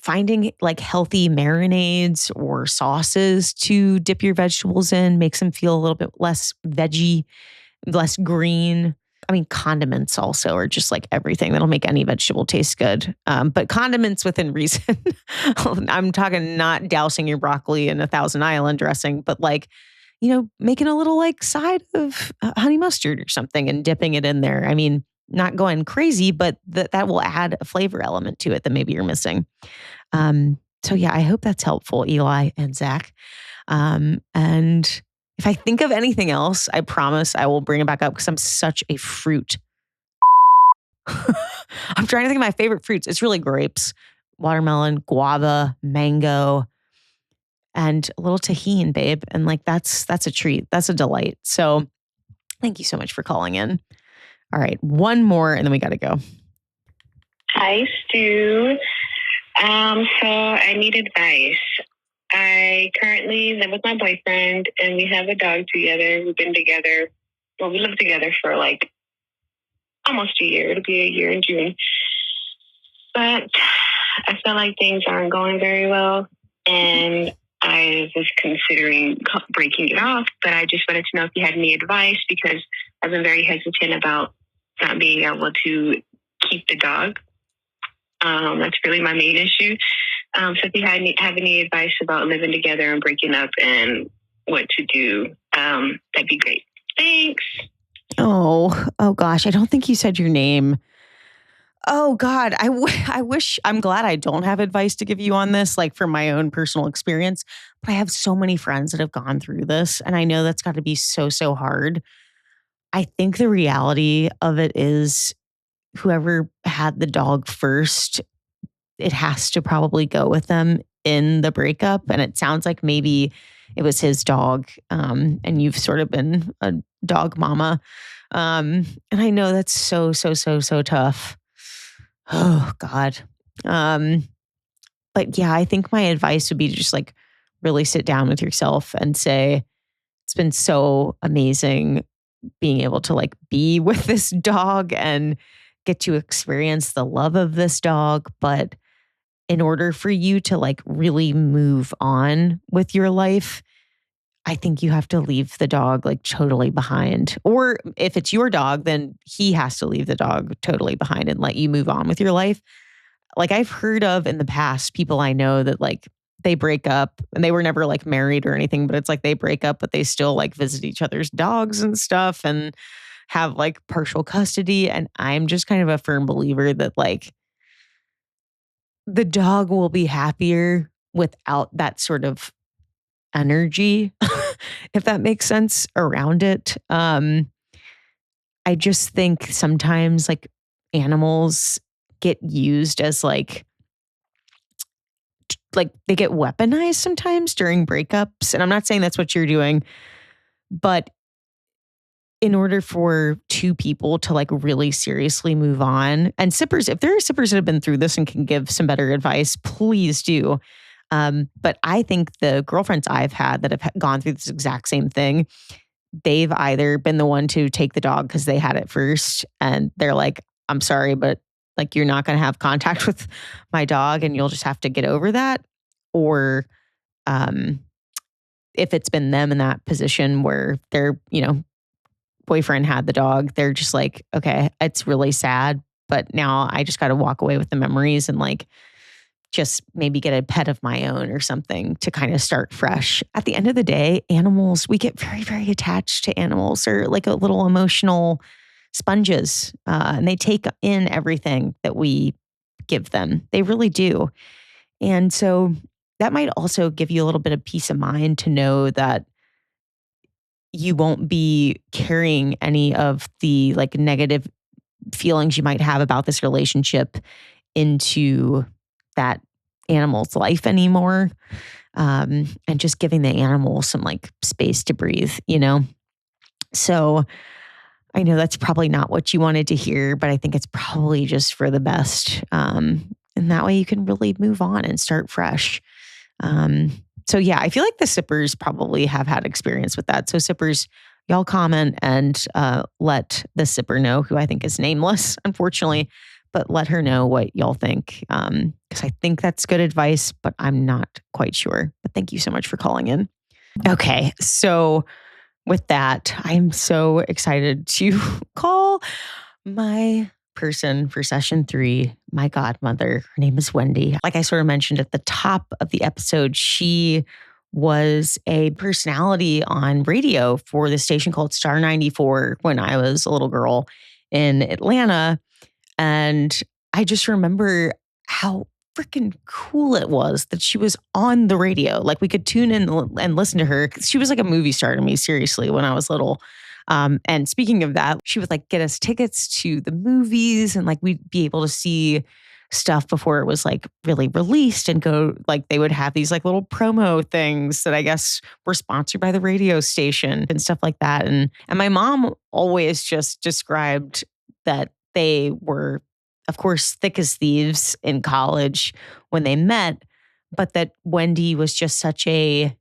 S1: Finding like healthy marinades or sauces to dip your vegetables in makes them feel a little bit less veggie, less green. I mean, condiments also are just like everything that'll make any vegetable taste good. But condiments within reason. I'm talking not dousing your broccoli in a Thousand Island dressing, but like, making a little like side of honey mustard or something and dipping it in there. I mean, not going crazy, but that will add a flavor element to it that maybe you're missing. So yeah, I hope that's helpful, Eli and Zach. And if I think of anything else, I promise I will bring it back up because I'm such a fruit. I'm trying to think of my favorite fruits. It's really grapes, watermelon, guava, mango, and a little tahini, babe. And like, that's a treat. That's a delight. So thank you so much for calling in. All right. One more and then we got to go.
S2: Hi, Stu. So I need advice. I currently live with my boyfriend and we have a dog together. We've been together. Well, we lived together for like almost a year. It'll be a year in June. But I feel like things aren't going very well. And I was considering breaking it off, but I just wanted to know if you had any advice because I've been very hesitant about not being able to keep the dog. That's really my main issue. So if you have any advice about living together and breaking up and what to do, that'd be great. Thanks.
S1: Oh gosh. I don't think you said your name. Oh God. I wish, I'm glad I don't have advice to give you on this, like from my own personal experience, but I have so many friends that have gone through this and I know that's got to be so, so hard. I think the reality of it is whoever had the dog first, it has to probably go with them in the breakup. And it sounds like maybe it was his dog and you've sort of been a dog mama. And I know that's so, so, so, so tough. Oh God. But yeah, I think my advice would be to just like really sit down with yourself and say, it's been so amazing being able to like be with this dog and get to experience the love of this dog. But in order for you to like really move on with your life, I think you have to leave the dog like totally behind. Or if it's your dog, then he has to leave the dog totally behind and let you move on with your life. Like I've heard of in the past people I know that like they break up and they were never like married or anything, but it's like they break up, but they still like visit each other's dogs and stuff and have like partial custody. And I'm just kind of a firm believer that like the dog will be happier without that sort of energy, if that makes sense, around it. I just think sometimes like animals get used as like they get weaponized sometimes during breakups. And I'm not saying that's what you're doing, but in order for two people to like really seriously move on, and sippers, if there are sippers that have been through this and can give some better advice, please do. But I think the girlfriends I've had that have gone through this exact same thing, they've either been the one to take the dog because they had it first and they're like, I'm sorry, but like you're not going to have contact with my dog and you'll just have to get over that. Or if it's been them in that position where their, boyfriend had the dog, they're just like, okay, it's really sad, but now I just got to walk away with the memories and like just maybe get a pet of my own or something to kind of start fresh. At the end of the day, animals, we get very, very attached to animals. They're like a little emotional sponges, and they take in everything that we give them. They really do. And so that might also give you a little bit of peace of mind to know that you won't be carrying any of the like negative feelings you might have about this relationship into that animal's life anymore. And just giving the animal some like space to breathe, So I know that's probably not what you wanted to hear, but I think it's probably just for the best. And that way you can really move on and start fresh. So yeah, I feel like the sippers probably have had experience with that. So sippers, y'all comment and let the sipper know, who I think is nameless, unfortunately, but let her know what y'all think. Because I think that's good advice, but I'm not quite sure. But thank you so much for calling in. Okay, so with that, I'm so excited to call my person for session 3, my godmother. Her name is Wendy. Like I sort of mentioned at the top of the episode, she was a personality on radio for the station called Star 94 when I was a little girl in Atlanta. And I just remember how freaking cool it was that she was on the radio. Like we could tune in and listen to her. She was like a movie star to me, seriously, when I was little. And speaking of that, she would like get us tickets to the movies and like we'd be able to see stuff before it was like really released and go like they would have these like little promo things that I guess were sponsored by the radio station and stuff like that. And my mom always just described that they were, of course, thick as thieves in college when they met, but that Wendy was just such a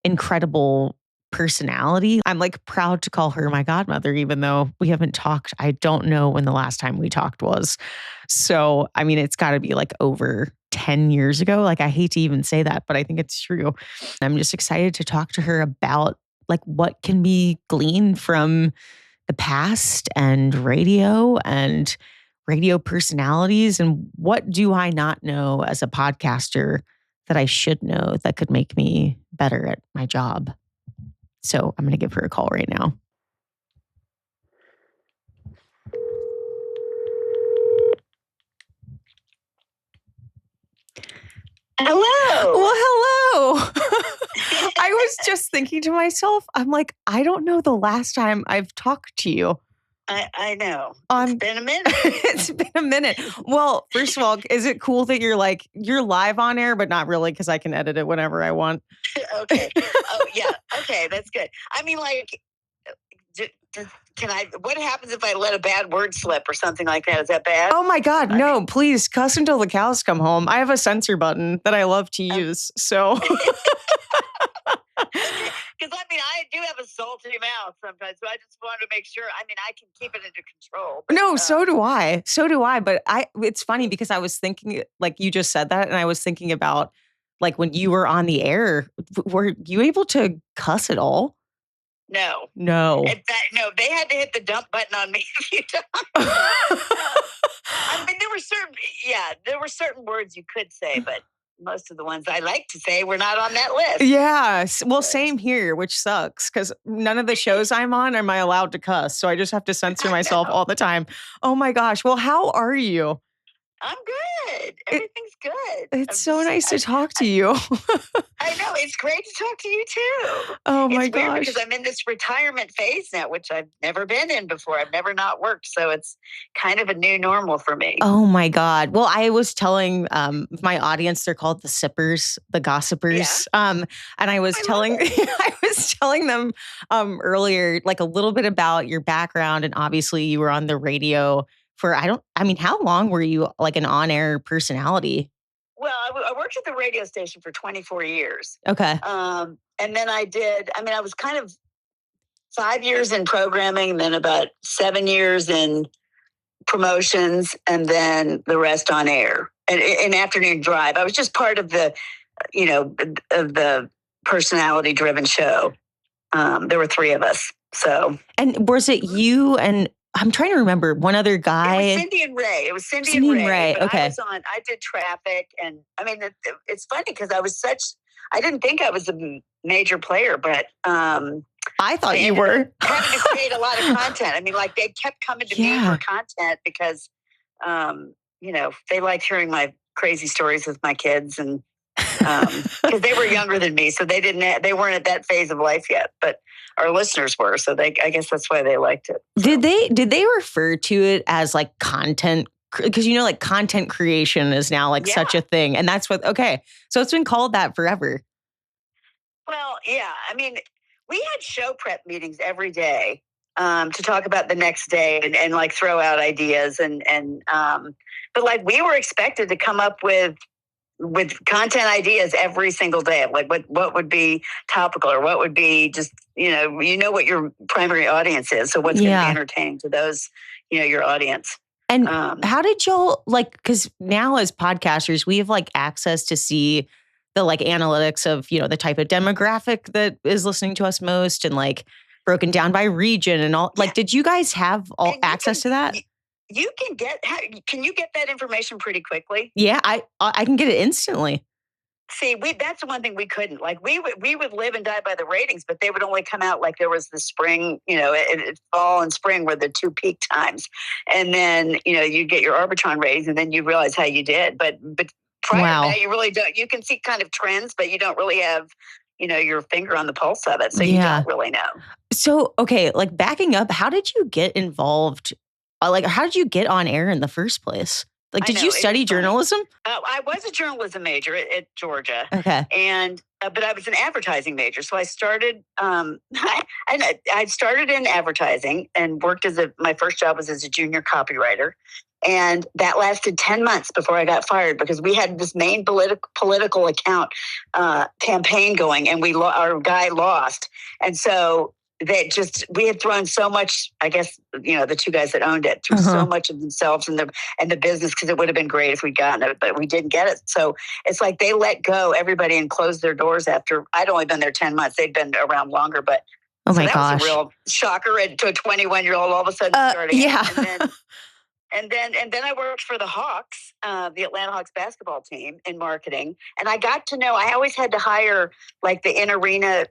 S1: incredible personality. I'm like proud to call her my godmother, even though we haven't talked. I don't know when the last time we talked was. So, I mean, it's got to be like over 10 years ago. Like, I hate to even say that, but I think it's true. I'm just excited to talk to her about like what can be gleaned from the past and radio personalities and what do I not know as a podcaster that I should know that could make me better at my job. So I'm going to give her a call right now.
S4: Hello.
S1: Well, hello. I was just thinking to myself, I'm like, I don't know the last time I've talked to you.
S4: I know. It's been a minute.
S1: It's been a minute. Well, first of all, is it cool that you're live on air, but not really because I can edit it whenever I want?
S4: Okay. Oh, yeah. Okay, that's good. I mean, like, what happens if I let a bad word slip or something like that? Is that bad?
S1: Oh my God, no, please cuss until the cows come home. I have a censor button that I love to use, so...
S4: Because, I mean, I do have a salty mouth sometimes, so I just wanted to make sure. I mean, I can keep it under control. But,
S1: no, so do I. So do I. But it's funny because I was thinking, like you just said that, and I was thinking about, like, when you were on the air, were you able to cuss at all?
S4: No.
S1: No.
S4: In fact, no, they had to hit the dump button on me a few times. I mean, there were certain words you could say, but most of the ones I like to say were not on that list.
S1: Yeah. Well, same here, which sucks because none of the shows I'm on am I allowed to cuss. So I just have to censor myself all the time. Oh my gosh. Well, how are you?
S4: I'm good. Everything's good.
S1: It's so nice to talk to you.
S4: I know. It's great to talk to you too.
S1: Oh my
S4: it's weird
S1: gosh.
S4: because I'm in this retirement phase now, which I've never been in before. I've never not worked. So it's kind of a new normal for me.
S1: Oh my God. Well, I was telling my audience, they're called the sippers, the gossipers.
S4: Yeah.
S1: And I was telling them earlier, like a little bit about your background. And obviously you were on the radio for, how long were you like an on-air personality?
S4: Well, I worked at the radio station for 24 years.
S1: Okay.
S4: And then I was kind of 5 years in programming, then about 7 years in promotions, and then the rest on air and in afternoon drive. I was just part of the, of the personality driven show. There were 3 of us. So,
S1: and was it you and I'm trying to remember one other guy?
S4: It was Cindy and Ray. Cindy and Ray.
S1: Okay.
S4: I did traffic, and I mean, it's funny because I didn't think I was a major player, but
S1: I thought you were
S4: having to create a lot of content. I mean, like they kept coming to me for content because, they liked hearing my crazy stories with my kids, and because they were younger than me, so they weren't at that phase of life yet. But our listeners were, so I guess that's why they liked it. So.
S1: Did they refer to it as like content? Because like content creation is now like such a thing, and that's what. Okay, so it's been called that forever.
S4: Well, yeah. I mean, we had show prep meetings every day to talk about the next day and like throw out ideas but like we were expected to come up with content ideas every single day of like what would be topical or what would be just what your primary audience is, so what's going to be entertaining to those your audience.
S1: And how did y'all because now as podcasters we have like access to see the like analytics of the type of demographic that is listening to us most and like broken down by region and all. Like, did you guys have all access to that?
S4: Can you get that information pretty quickly?
S1: Yeah, I can get it instantly.
S4: See, that's the one thing we couldn't. Like we would live and die by the ratings, but they would only come out like there was the spring, fall and spring were the 2 peak times, and then you get your Arbitron ratings, and then you realize how you did. But prior to that, you really don't. You can see kind of trends, but you don't really have your finger on the pulse of it, so you don't really know.
S1: So okay, like backing up, how did you get involved? Like, how did you get on air in the first place? Like, did you study journalism?
S4: I was a journalism major at Georgia.
S1: Okay.
S4: But I was an advertising major. So I started, I started in advertising and worked my first job was as a junior copywriter. And that lasted 10 months before I got fired because we had this main political account campaign going, and our guy lost. And so we had thrown so much, I guess, the 2 guys that owned it threw so much of themselves and the business, because it would have been great if we'd gotten it, but we didn't get it. So it's like they let go everybody and closed their doors after I'd only been there 10 months. They'd been around longer, but
S1: that
S4: was a real shocker to a 21-year-old all of a sudden starting.
S1: Yeah.
S4: And then I worked for the Hawks, the Atlanta Hawks basketball team, in marketing. And I got to know, I always had to hire like the in-arena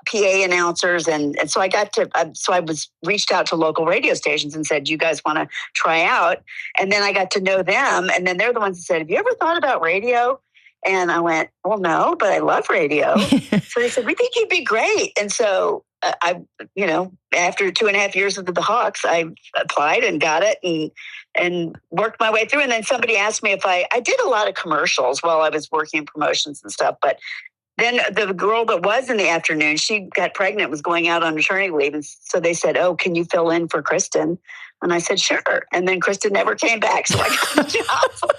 S4: PA announcers. And so I was reached out to local radio stations and said, you guys want to try out? And then I got to know them. And then they're the ones that said, have you ever thought about radio? And I went, well, no, but I love radio. So they said, we think you'd be great. And so I after 2.5 years with the Hawks, I applied and got it and worked my way through. And then somebody asked me if I did a lot of commercials while I was working in promotions and stuff. But then the girl that was in the afternoon, she got pregnant, was going out on maternity leave. And so they said, oh, can you fill in for Kristen? And I said, sure. And then Kristen never came back. So I got the job.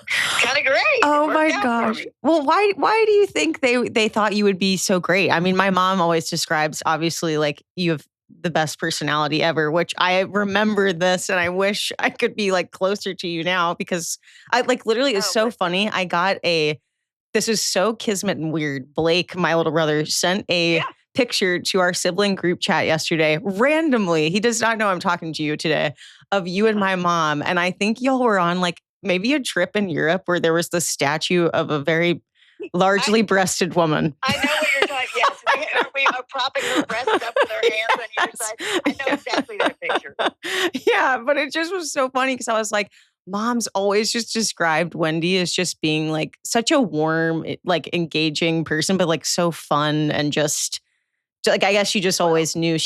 S4: Kind of great.
S1: Oh my gosh. Well, why do you think they thought you would be so great? I mean, my mom always describes, obviously, like you have the best personality ever, which I remember this and I wish I could be like closer to you now, because I like literally it's so funny. I got this is so kismet and weird. Blake, my little brother, sent a picture to our sibling group chat yesterday. Randomly, he does not know I'm talking to you today, of you and my mom. And I think y'all were on like maybe a trip in Europe where there was the statue of a very largely breasted woman.
S4: I know what you're talking. Yes, we are propping her breasts up with our hands on either side. I know exactly that picture.
S1: Yeah, but it just was so funny because I was like, Mom's always just described Wendy as just being like such a warm, like engaging person, but like so fun and just like, I guess she just always knew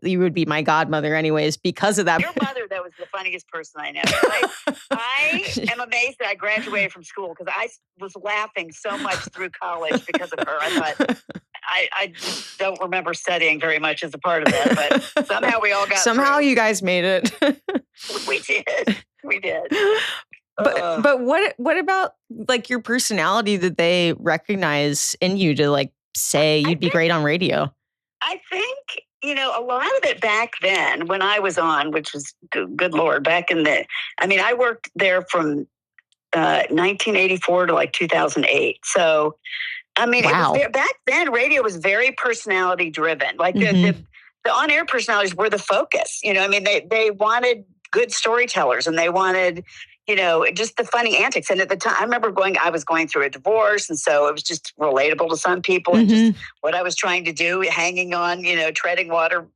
S1: you would be my godmother anyways because of that.
S4: Your mother, that was the funniest person I know. I am amazed that I graduated from school because I was laughing so much through college because of her. I thought, I just don't remember studying very much as a part of that, but somehow we all got
S1: Somehow
S4: through.
S1: You guys made it.
S4: We did. We did.
S1: But what about like your personality that they recognize in you to like say you'd be great on radio?
S4: I think, a lot of it back then when I was on, which was good Lord, I worked there from 1984 to like 2008. So, it was back then, radio was very personality driven. Like the on-air personalities were the focus. They wanted good storytellers and they wanted, just the funny antics. And at the time, I remember I was going through a divorce. And so it was just relatable to some people and just what I was trying to do, hanging on, treading water,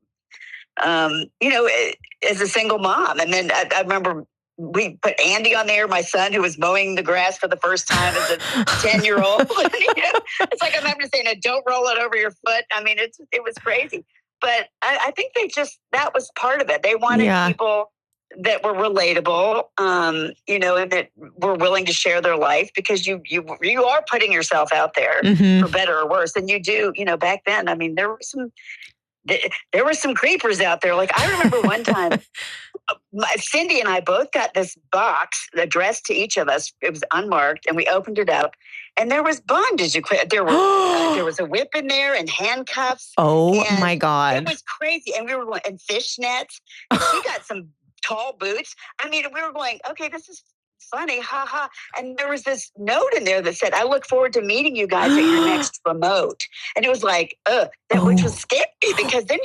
S4: as a single mom. And then I remember we put Andy on there, my son, who was mowing the grass for the first time as a 10-year-old. It's like I'm having to say, no, don't roll it over your foot. It was crazy. But I think that was part of it. They wanted people that were relatable, and that were willing to share their life because you are putting yourself out there for better or worse. And you do, back then, there were some creepers out there. Like I remember one time, Cindy and I both got this box addressed to each of us. It was unmarked, and we opened it up, and there was bondage equipment. There was a whip in there and handcuffs.
S1: Oh my God!
S4: It was crazy, and we were going and fishnets. And she got some tall boots. We were going, okay, this is funny, ha. And there was this note in there that said, I look forward to meeting you guys at your next remote. And it was like, which was scary because then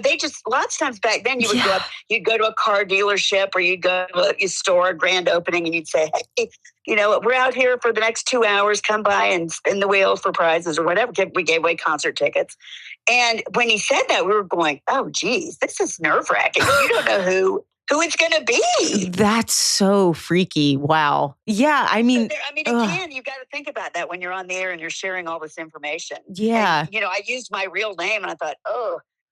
S4: they just, lots of times back then you would go up, you'd go to a car dealership or you'd go to a store, a grand opening, and you'd say, hey, we're out here for the next 2 hours, come by and spin the wheel for prizes or whatever. We gave away concert tickets. And when he said that, we were going, oh, geez, this is nerve-wracking. You don't know who it's going to be.
S1: That's so freaky. Wow. Yeah.
S4: Again, you got to think about that when you're on the air and you're sharing all this information.
S1: Yeah.
S4: And, I used my real name and I thought,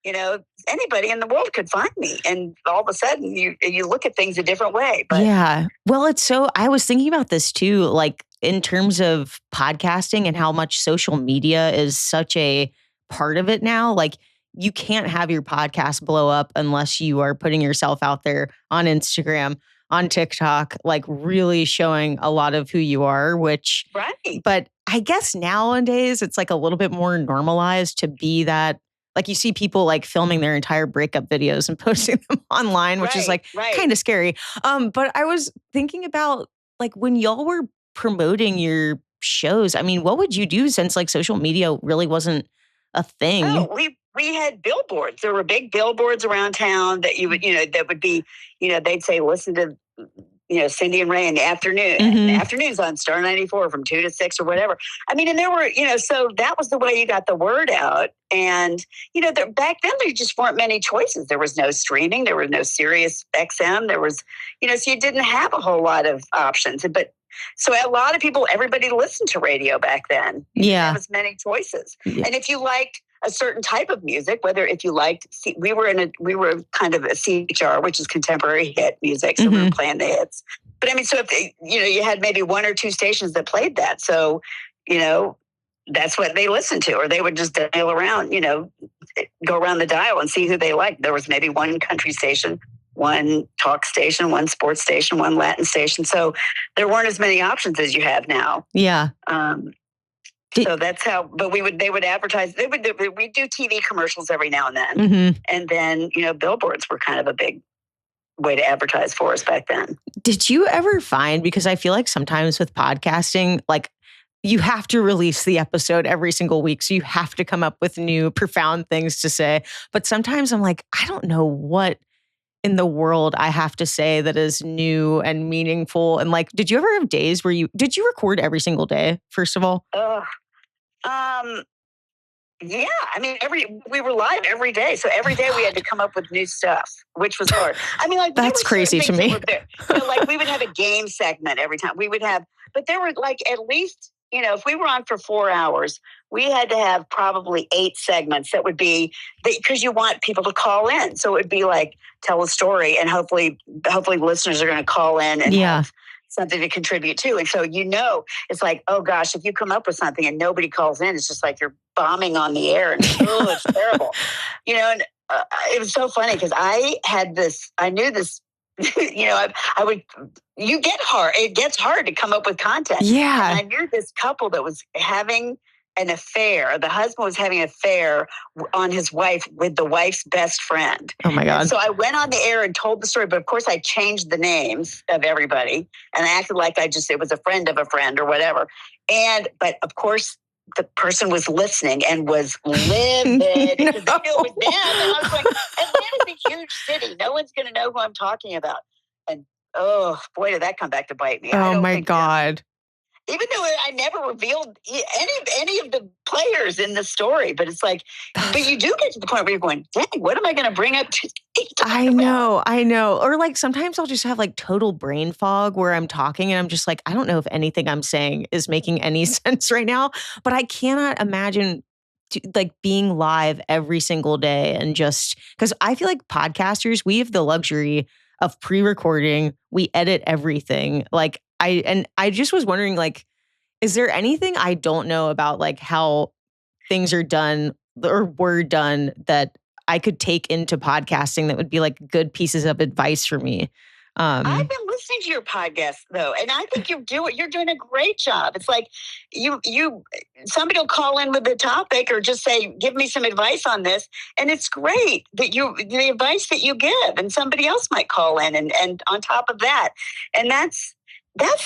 S4: anybody in the world could find me. And all of a sudden you look at things a different way. But
S1: yeah. Well, I was thinking about this too, like in terms of podcasting and how much social media is such a part of it now. Like, you can't have your podcast blow up unless you are putting yourself out there on Instagram, on TikTok, like really showing a lot of who you are, but I guess nowadays it's like a little bit more normalized to be that, like you see people like filming their entire breakup videos and posting them online, which is like kind of scary. But I was thinking about like when y'all were promoting your shows, what would you do since like social media really wasn't a thing?
S4: Oh, we had billboards. There were big billboards around town that you would, that would be, they'd say, listen to, Cindy and Ray in the afternoon. And the afternoons on Star 94 from 2 to 6 or whatever. And there were, so that was the way you got the word out. And, back then there just weren't many choices. There was no streaming. There was no Sirius XM. There was, so you didn't have a whole lot of options. But so a lot of people, everybody listened to radio back then. You didn't have as many choices. Yeah. And if you liked a certain type of music, if you liked, we were kind of a CHR, which is contemporary hit music. So we were playing the hits. But so if you had maybe 1 or 2 stations that played that. So, that's what they listened to, or they would just dial around, go around the dial and see who they liked. There was maybe 1 country station, 1 talk station, 1 sports station, 1 Latin station. So there weren't as many options as you have now.
S1: Yeah.
S4: So that's how, but they would advertise, we'd do TV commercials every now and then. And then, billboards were kind of a big way to advertise for us back then.
S1: Did you ever find, because I feel like sometimes with podcasting, like you have to release the episode every single week. So you have to come up with new profound things to say. But sometimes I'm like, I don't know what in the world I have to say that is new and meaningful. And like, did you ever have days where did you record every single day, first of all?
S4: Yeah, we were live every day. So every day we had to come up with new stuff, which was hard.
S1: That's crazy to me.
S4: Like we would have a game segment every time. But there were like at least, if we were on for 4 hours, we had to have probably 8 segments that would be, because you want people to call in. So it would be like, tell a story, and hopefully listeners are going to call in and have something to contribute to. And so, it's like, oh gosh, if you come up with something and nobody calls in, it's just like you're bombing on the air, and it's terrible. And it was so funny because I knew this it gets hard to come up with content.
S1: Yeah.
S4: And I knew this couple that was having an affair. The husband was having an affair on his wife with the wife's best friend.
S1: Oh my God.
S4: And so I went on the air and told the story, but of course I changed the names of everybody and I acted like it was a friend of a friend or whatever. But of course, the person was listening and was livid because they knew it was them. And I was like, Atlanta's a huge city. No one's going to know who I'm talking about. And oh boy, did that come back to bite me.
S1: Oh my God.
S4: Even though I never revealed any of the players in the story, but it's like, but you do get to the point where you're going, dang, what am I going to bring up to
S1: I know. Or like sometimes I'll just have like total brain fog where I'm talking and I'm just like, I don't know if anything I'm saying is making any sense right now, but I cannot imagine like being live every single day and just because I feel like podcasters, we have the luxury of pre-recording. We edit everything. Like I just was wondering, like, is there anything I don't know about like how things are done or were done that I could take into podcasting that would be like good pieces of advice for me?
S4: I've been listening to your podcast though, and I think you're doing a great job. It's like somebody will call in with the topic or just say, give me some advice on this. And it's great that the advice that you give and somebody else might call in and on top of that. And that's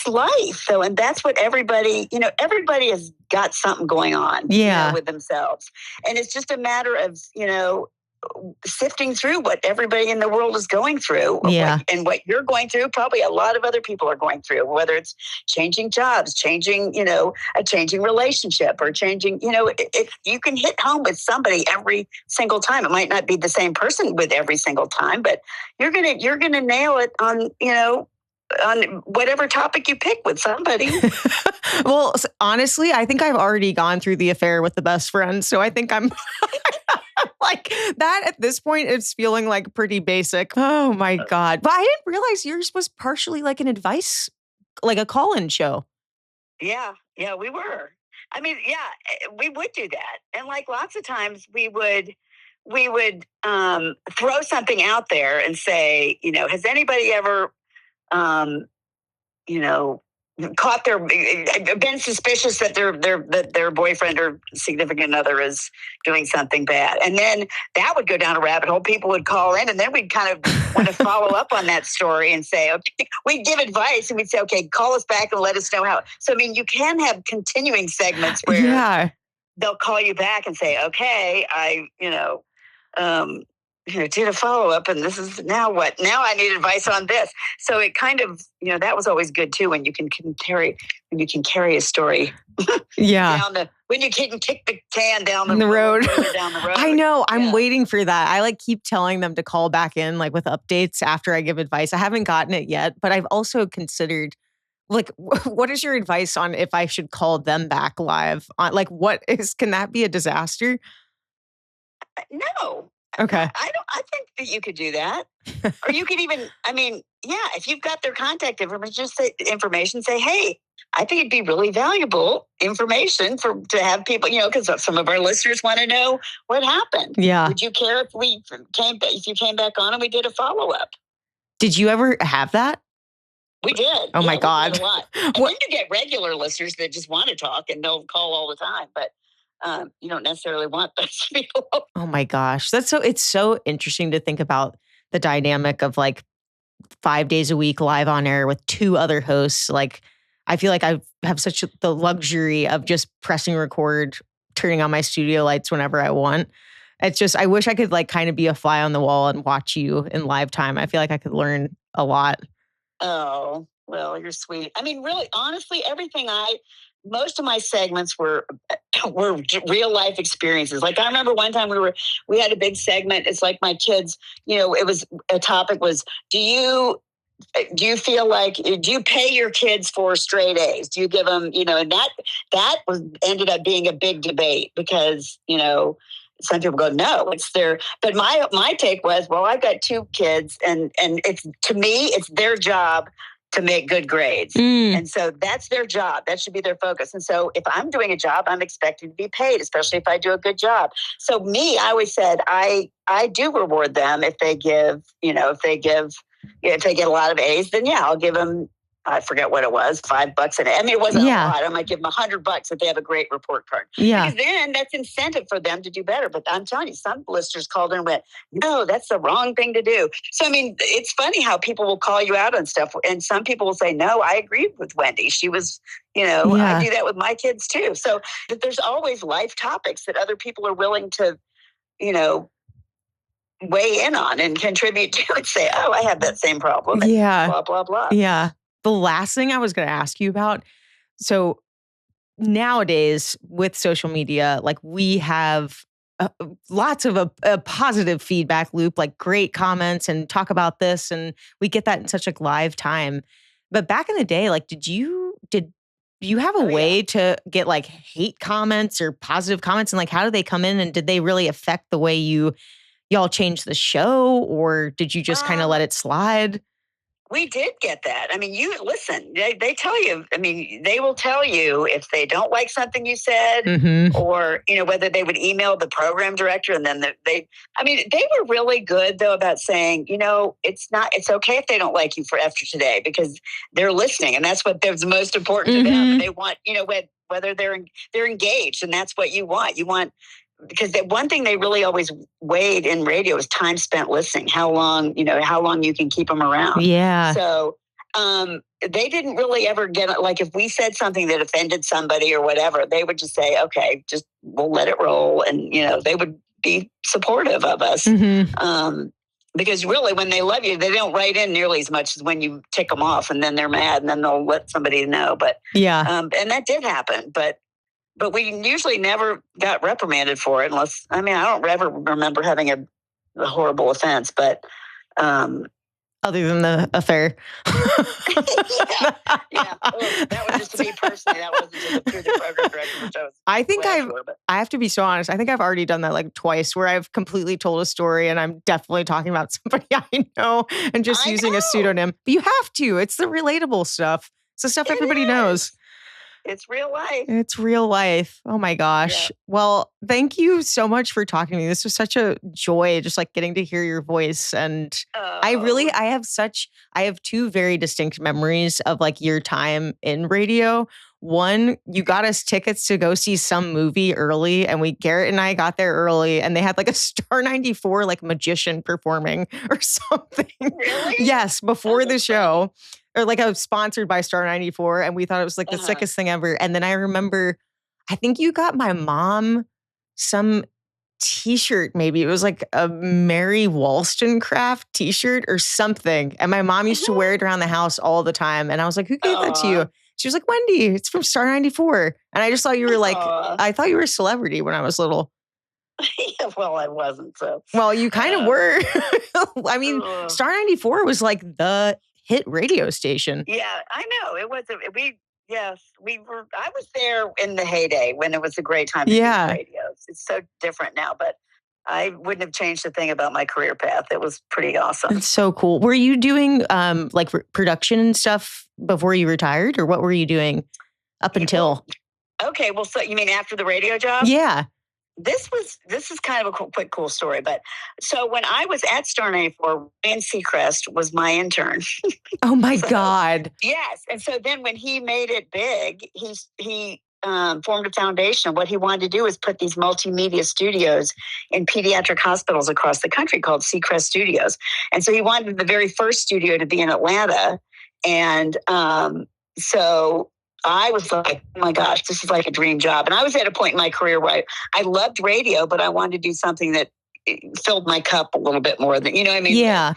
S4: life though. And that's what everybody has got something going on with themselves. And it's just a matter of, sifting through what everybody in the world is going through and what you're going through, probably a lot of other people are going through, whether it's changing jobs, changing, a changing relationship or changing, if you can hit home with somebody every single time. It might not be the same person with every single time, but you're going to nail it on whatever topic you pick with somebody.
S1: Well, honestly, I think I've already gone through the affair with the best friend. So I think I'm like that at this point, it's feeling like pretty basic. Oh my God. But I didn't realize yours was partially like an advice, like a call-in show.
S4: Yeah, we were. I mean, we would do that. And like lots of times we would throw something out there and say, has anybody ever, caught been suspicious that their boyfriend or significant other is doing something bad. And then that would go down a rabbit hole. People would call in and then we'd kind of want to follow up on that story and say, okay, we'd give advice and we'd say, okay, call us back and let us know how. So, I mean, you can have continuing segments where they'll call you back and say, okay, I did a follow-up and this is now what? Now I need advice on this. So it kind of, that was always good too when you can carry a story when you can kick the can down the road. Down the road.
S1: I know. I'm waiting for that. I like keep telling them to call back in like with updates after I give advice. I haven't gotten it yet, but I've also considered like, what is your advice on if I should call them back live? On like, can that be a disaster?
S4: No.
S1: Okay.
S4: I think that you could do that. Or you could even, if you've got their contact information, just say, hey, I think it'd be really valuable information to have people, because some of our listeners want to know what happened.
S1: Yeah.
S4: Would you care if you came back on and we did a follow-up?
S1: Did you ever have that?
S4: We did.
S1: Oh my God.
S4: We did a lot. And then you get regular listeners that just want to talk and they'll call all the time, but you don't necessarily want those people.
S1: Oh my gosh. It's so interesting to think about the dynamic of like 5 days a week live on air with two other hosts. Like, I feel like I have such the luxury of just pressing record, turning on my studio lights whenever I want. It's just, I wish I could like kind of be a fly on the wall and watch you in live time. I feel like I could learn a lot.
S4: Oh, well, you're sweet. I mean, really, honestly, most of my segments were real life experiences. Like I remember one time we had a big segment. It's like my kids, it was a topic was, do you feel like, do you pay your kids for straight A's? Do you give them, and that ended up being a big debate because, some people go, no, it's their, but my take was, well, I've got two kids and it's, to me, it's their job to make good grades. And so that's their job. That should be their focus. And so if I'm doing a job, I'm expected to be paid, especially if I do a good job. So I always said, I do reward them if they give if they get a lot of A's, then I'll give them, I forget what it was, $5 an A. I mean, it wasn't a lot. I might give them $100 if they have a great report card.
S1: Yeah.
S4: Because then that's incentive for them to do better. But I'm telling you, some listeners called in and went, no, that's the wrong thing to do. So, I mean, it's funny how people will call you out on stuff. And some people will say, no, I agreed with Wendy. She was, I do that with my kids too. So there's always life topics that other people are willing to, weigh in on and contribute to and say, oh, I have that same problem. And blah, blah, blah.
S1: Yeah. The last thing I was going to ask you about, so nowadays with social media, like we have lots of a positive feedback loop, like great comments and talk about this. And we get that in such like live time. But back in the day, like, did you have a way to get like hate comments or positive comments? And like, how do they come in and did they really affect the way y'all changed the show, or did you just kind of let it slide?
S4: We did get that. I mean, you listen, they tell you, I mean, they will tell you if they don't like something you said or, whether they would email the program director and then they were really good though about saying, it's okay if they don't like you for after today because they're listening and that's what was most important to them. They want, whether they're engaged and that's what you want. You want, because the one thing they really always weighed in radio is time spent listening, how long you can keep them around.
S1: Yeah.
S4: So they didn't really ever get it. Like if we said something that offended somebody or whatever, they would just say, okay, just we'll let it roll. And, they would be supportive of us. Because really when they love you, they don't write in nearly as much as when you tick them off and then they're mad and then they'll let somebody know. But and that did happen. But we usually never got reprimanded for it unless, I don't ever remember having a horrible offense, but...
S1: other than the affair.
S4: Yeah. Oh, that was just to me personally. That wasn't just through the program director, which I
S1: have to be so honest. I think I've already done that like twice where I've completely told a story and I'm definitely talking about somebody I know and just using a pseudonym. But you have to. It's the relatable stuff. It's the stuff everybody knows.
S4: It's real life.
S1: It's real life. Oh my gosh. Yeah. Well, thank you so much for talking to me. This was such a joy, just like getting to hear your voice. And I have two very distinct memories of like your time in radio. One, you got us tickets to go see some movie early and Garrett and I got there early and they had like a Star 94 like magician performing or something.
S4: Really?
S1: Yes, before the show. Or like I was sponsored by Star 94 and we thought it was like the sickest thing ever. And then I remember, I think you got my mom some t-shirt, maybe. It was like a Mary Wollstonecraft t-shirt or something. And my mom used to wear it around the house all the time. And I was like, who gave that to you? She was like, Wendy, it's from Star 94. And I just thought you were like, I thought you were a celebrity when I was little.
S4: Yeah, well, I wasn't. So.
S1: Well, you kind of were. I mean, Star 94 was like the hit radio station.
S4: Yeah, I know. It was, we were, I was there in the heyday when it was a great time to do radio. It's so different now, but I wouldn't have changed a thing about my career path. It was pretty awesome.
S1: It's so cool. Were you doing like production and stuff before you retired or what were you doing up until?
S4: Okay. Well, so you mean after the radio job?
S1: Yeah.
S4: This is kind of a cool story, but so when I was at Star 94, Ryan Seacrest was my intern.
S1: Oh my God.
S4: Yes. And so then when he made it big, he formed a foundation. What he wanted to do is put these multimedia studios in pediatric hospitals across the country called Seacrest Studios. And so he wanted the very first studio to be in Atlanta. And so I was like, oh my gosh, this is like a dream job. And I was at a point in my career where I loved radio, but I wanted to do something that filled my cup a little bit more than, what I mean?
S1: Yeah.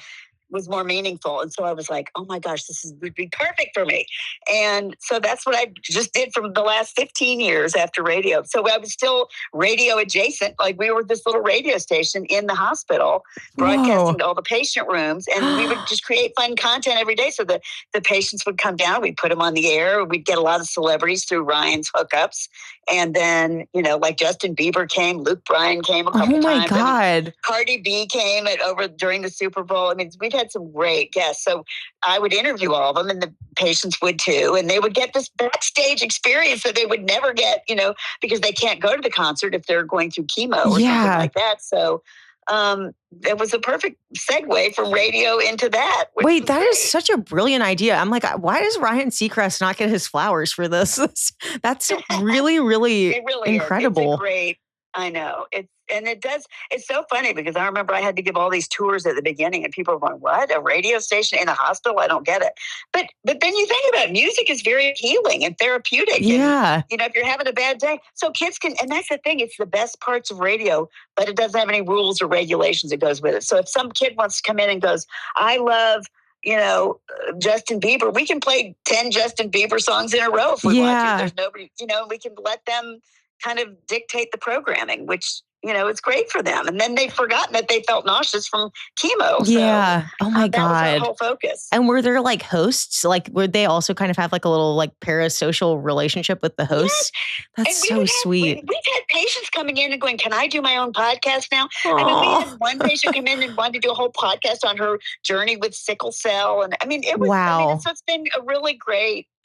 S4: Was more meaningful. And so I was like, oh my gosh, would be perfect for me. And so that's what I just did for the last 15 years after radio. So I was still radio adjacent. Like we were this little radio station in the hospital, broadcasting to all the patient rooms. And we would just create fun content every day. So the patients would come down, we'd put them on the air. We'd get a lot of celebrities through Ryan's hookups. And then, like Justin Bieber came, Luke Bryan came a couple times.
S1: Oh my God.
S4: Cardi B came during the Super Bowl. I mean, we'd had some great guests. So I would interview all of them and the patients would too. And they would get this backstage experience that they would never get, because they can't go to the concert if they're going through chemo or something like that. So it was a perfect segue from radio into that.
S1: Wait, that is such a brilliant idea. I'm like, why does Ryan Seacrest not get his flowers for this? That's really, really,
S4: it really
S1: incredible.
S4: It's a great, I know. It's so funny because I remember I had to give all these tours at the beginning and people were going, what? A radio station in a hospital? I don't get it. But then you think about it, music is very healing and therapeutic.
S1: Yeah.
S4: And, if you're having a bad day, so kids can, and that's the thing, it's the best parts of radio, but it doesn't have any rules or regulations that goes with it. So if some kid wants to come in and goes, I love, Justin Bieber, we can play 10 Justin Bieber songs in a row if we want to. There's nobody, we can let them kind of dictate the programming, which, it's great for them. And then they've forgotten that they felt nauseous from chemo.
S1: Yeah.
S4: So,
S1: oh my God.
S4: That was our whole focus.
S1: And were there like hosts? Like, would they also kind of have like a little like parasocial relationship with the hosts? Yes. That's so sweet.
S4: We've had patients coming in and going, can I do my own podcast now? Aww. I mean, we had one patient come in and wanted to do a whole podcast on her journey with sickle cell. And I mean, it was,
S1: wow.
S4: So it's been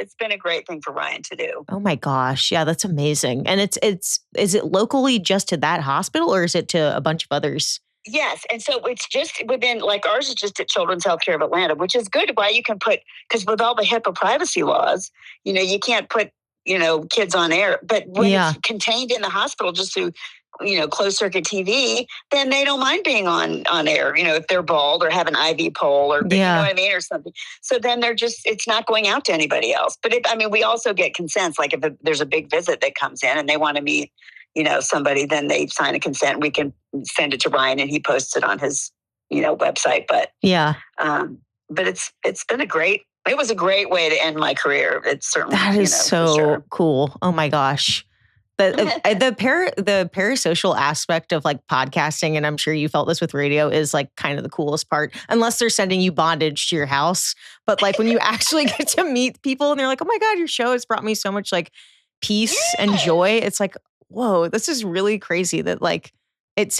S4: it's been a great thing for Ryan to do.
S1: Oh my gosh. Yeah, that's amazing. And is it locally just to that hospital or is it to a bunch of others?
S4: Yes. And so it's just within, like ours is just at Children's Healthcare of Atlanta, which is good. Why you can put, because with all the HIPAA privacy laws, you can't put, kids on air. But when it's contained in the hospital just through, closed circuit TV, then they don't mind being on air, if they're bald or have an IV pole or, you know what I mean, or something. So then it's not going out to anybody else. But we also get consents. Like if there's a big visit that comes in and they want to meet, somebody, then they sign a consent. We can send it to Ryan and he posts it on his, website. But but it's been it was a great way to end my career. It's certainly
S1: that is so cool. Oh my gosh. The parasocial aspect of like podcasting, and I'm sure you felt this with radio, is like kind of the coolest part, unless they're sending you bondage to your house. But like when you actually get to meet people and they're like, oh my God, your show has brought me so much like peace and joy. It's like, whoa, this is really crazy that like it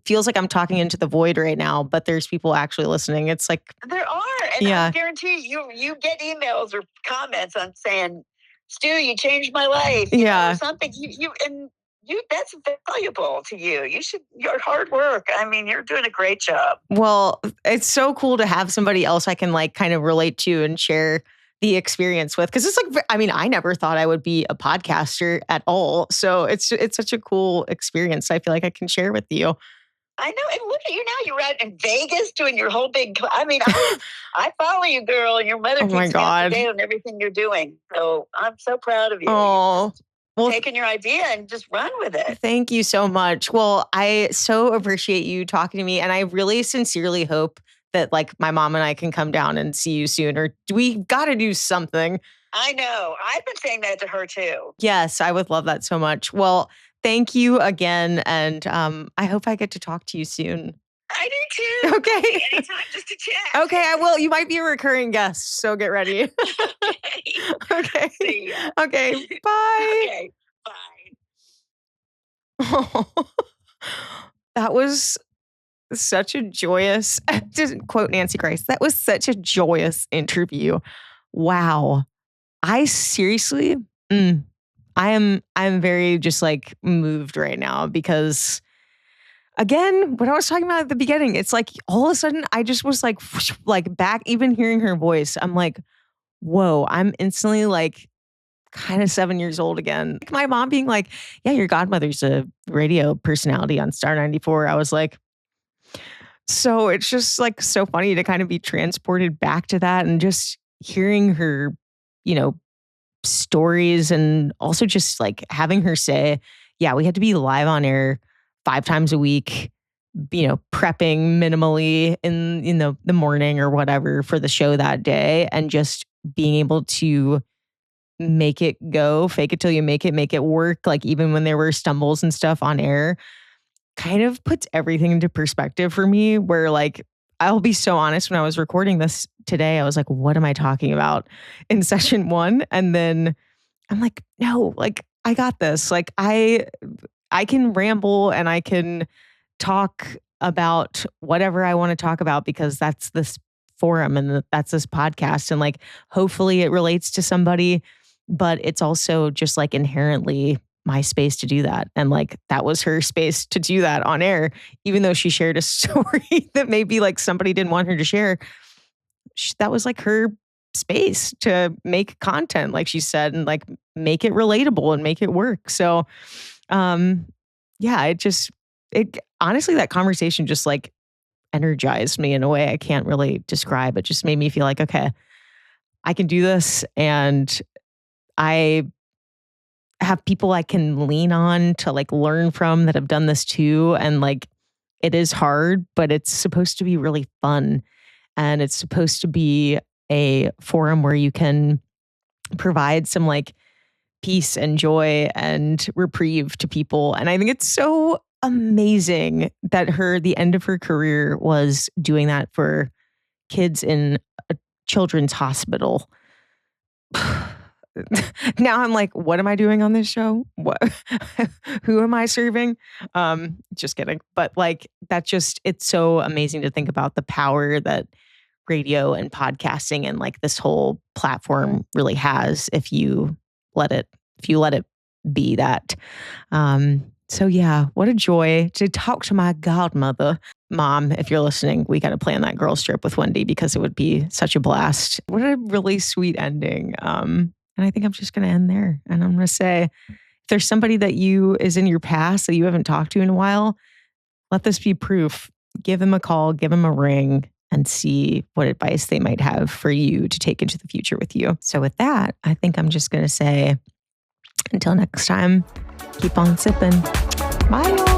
S1: feels like I'm talking into the void right now, but there's people actually listening. It's like
S4: there are, and I guarantee you get emails or comments on saying, Stu, you changed my life. Or something. That's valuable to you. Your hard work. I mean, you're doing a great job.
S1: Well, it's so cool to have somebody else I can like kind of relate to and share the experience with. Cause it's like, I never thought I would be a podcaster at all. So it's such a cool experience. I feel like I can share with you.
S4: I know. And look at you now. You're out in Vegas doing your whole big, I follow you, girl, and your mother keeps me up to date on everything you're doing. So I'm so proud of you.
S1: Oh,
S4: well, taking your idea and just run with it.
S1: Thank you so much. Well, I so appreciate you talking to me. And I really sincerely hope that like my mom and I can come down and see you soon, or we got to do something.
S4: I know. I've been saying that to her too.
S1: Yes, I would love that so much. Well, thank you again. And I hope I get to talk to you soon.
S4: I do too.
S1: Okay.
S4: Anytime just to chat.
S1: Okay, I will. You might be a recurring guest, so get ready. Okay.
S4: See ya.
S1: Okay, bye.
S4: Okay, bye.
S1: Oh, that was such a joyous, to quote Nancy Grace, that was such a joyous interview. Wow. I seriously, I'm very just like moved right now because again, what I was talking about at the beginning, it's like all of a sudden I just was like back, even hearing her voice, I'm like, whoa, I'm instantly like kind of 7 years old again. Like my mom being like, yeah, your godmother's a radio personality on Star 94. I was like, so it's just like so funny to kind of be transported back to that and just hearing her, stories and also just like having her say, yeah, we had to be live on air 5 times a week, prepping minimally in the morning or whatever for the show that day, and just being able to make it go, fake it till you make it work. Like even when there were stumbles and stuff on air, kind of puts everything into perspective for me, where like, I'll be so honest, when I was recording this today, I was like, what am I talking about in session 1? And then I'm like, no, like I got this. Like I can ramble and I can talk about whatever I want to talk about because that's this forum and that's this podcast. And like, hopefully it relates to somebody, but it's also just like inherently my space to do that. And like, that was her space to do that on air, even though she shared a story that maybe like somebody didn't want her to share. That was like her space to make content, like she said, and like make it relatable and make it work. So, yeah, it honestly, that conversation just like energized me in a way I can't really describe. It just made me feel like, okay, I can do this. And I have people I can lean on to like learn from that have done this too. And like, it is hard, but it's supposed to be really fun. And it's supposed to be a forum where you can provide some like peace and joy and reprieve to people. And I think it's so amazing that the end of her career was doing that for kids in a children's hospital. Now I'm like, what am I doing on this show? What? Who am I serving? Just kidding. But like, it's so amazing to think about the power that radio and podcasting and like this whole platform really has if you let it be that. So yeah, what a joy to talk to my godmother. Mom, if you're listening, we got to plan that girls trip with Wendy because it would be such a blast. What a really sweet ending. And I think I'm just going to end there. And I'm going to say, if there's somebody that is in your past that you haven't talked to in a while, let this be proof. Give them a call, give them a ring, and see what advice they might have for you to take into the future with you. So with that, I think I'm just going to say, until next time, keep on sipping. Bye, y'all.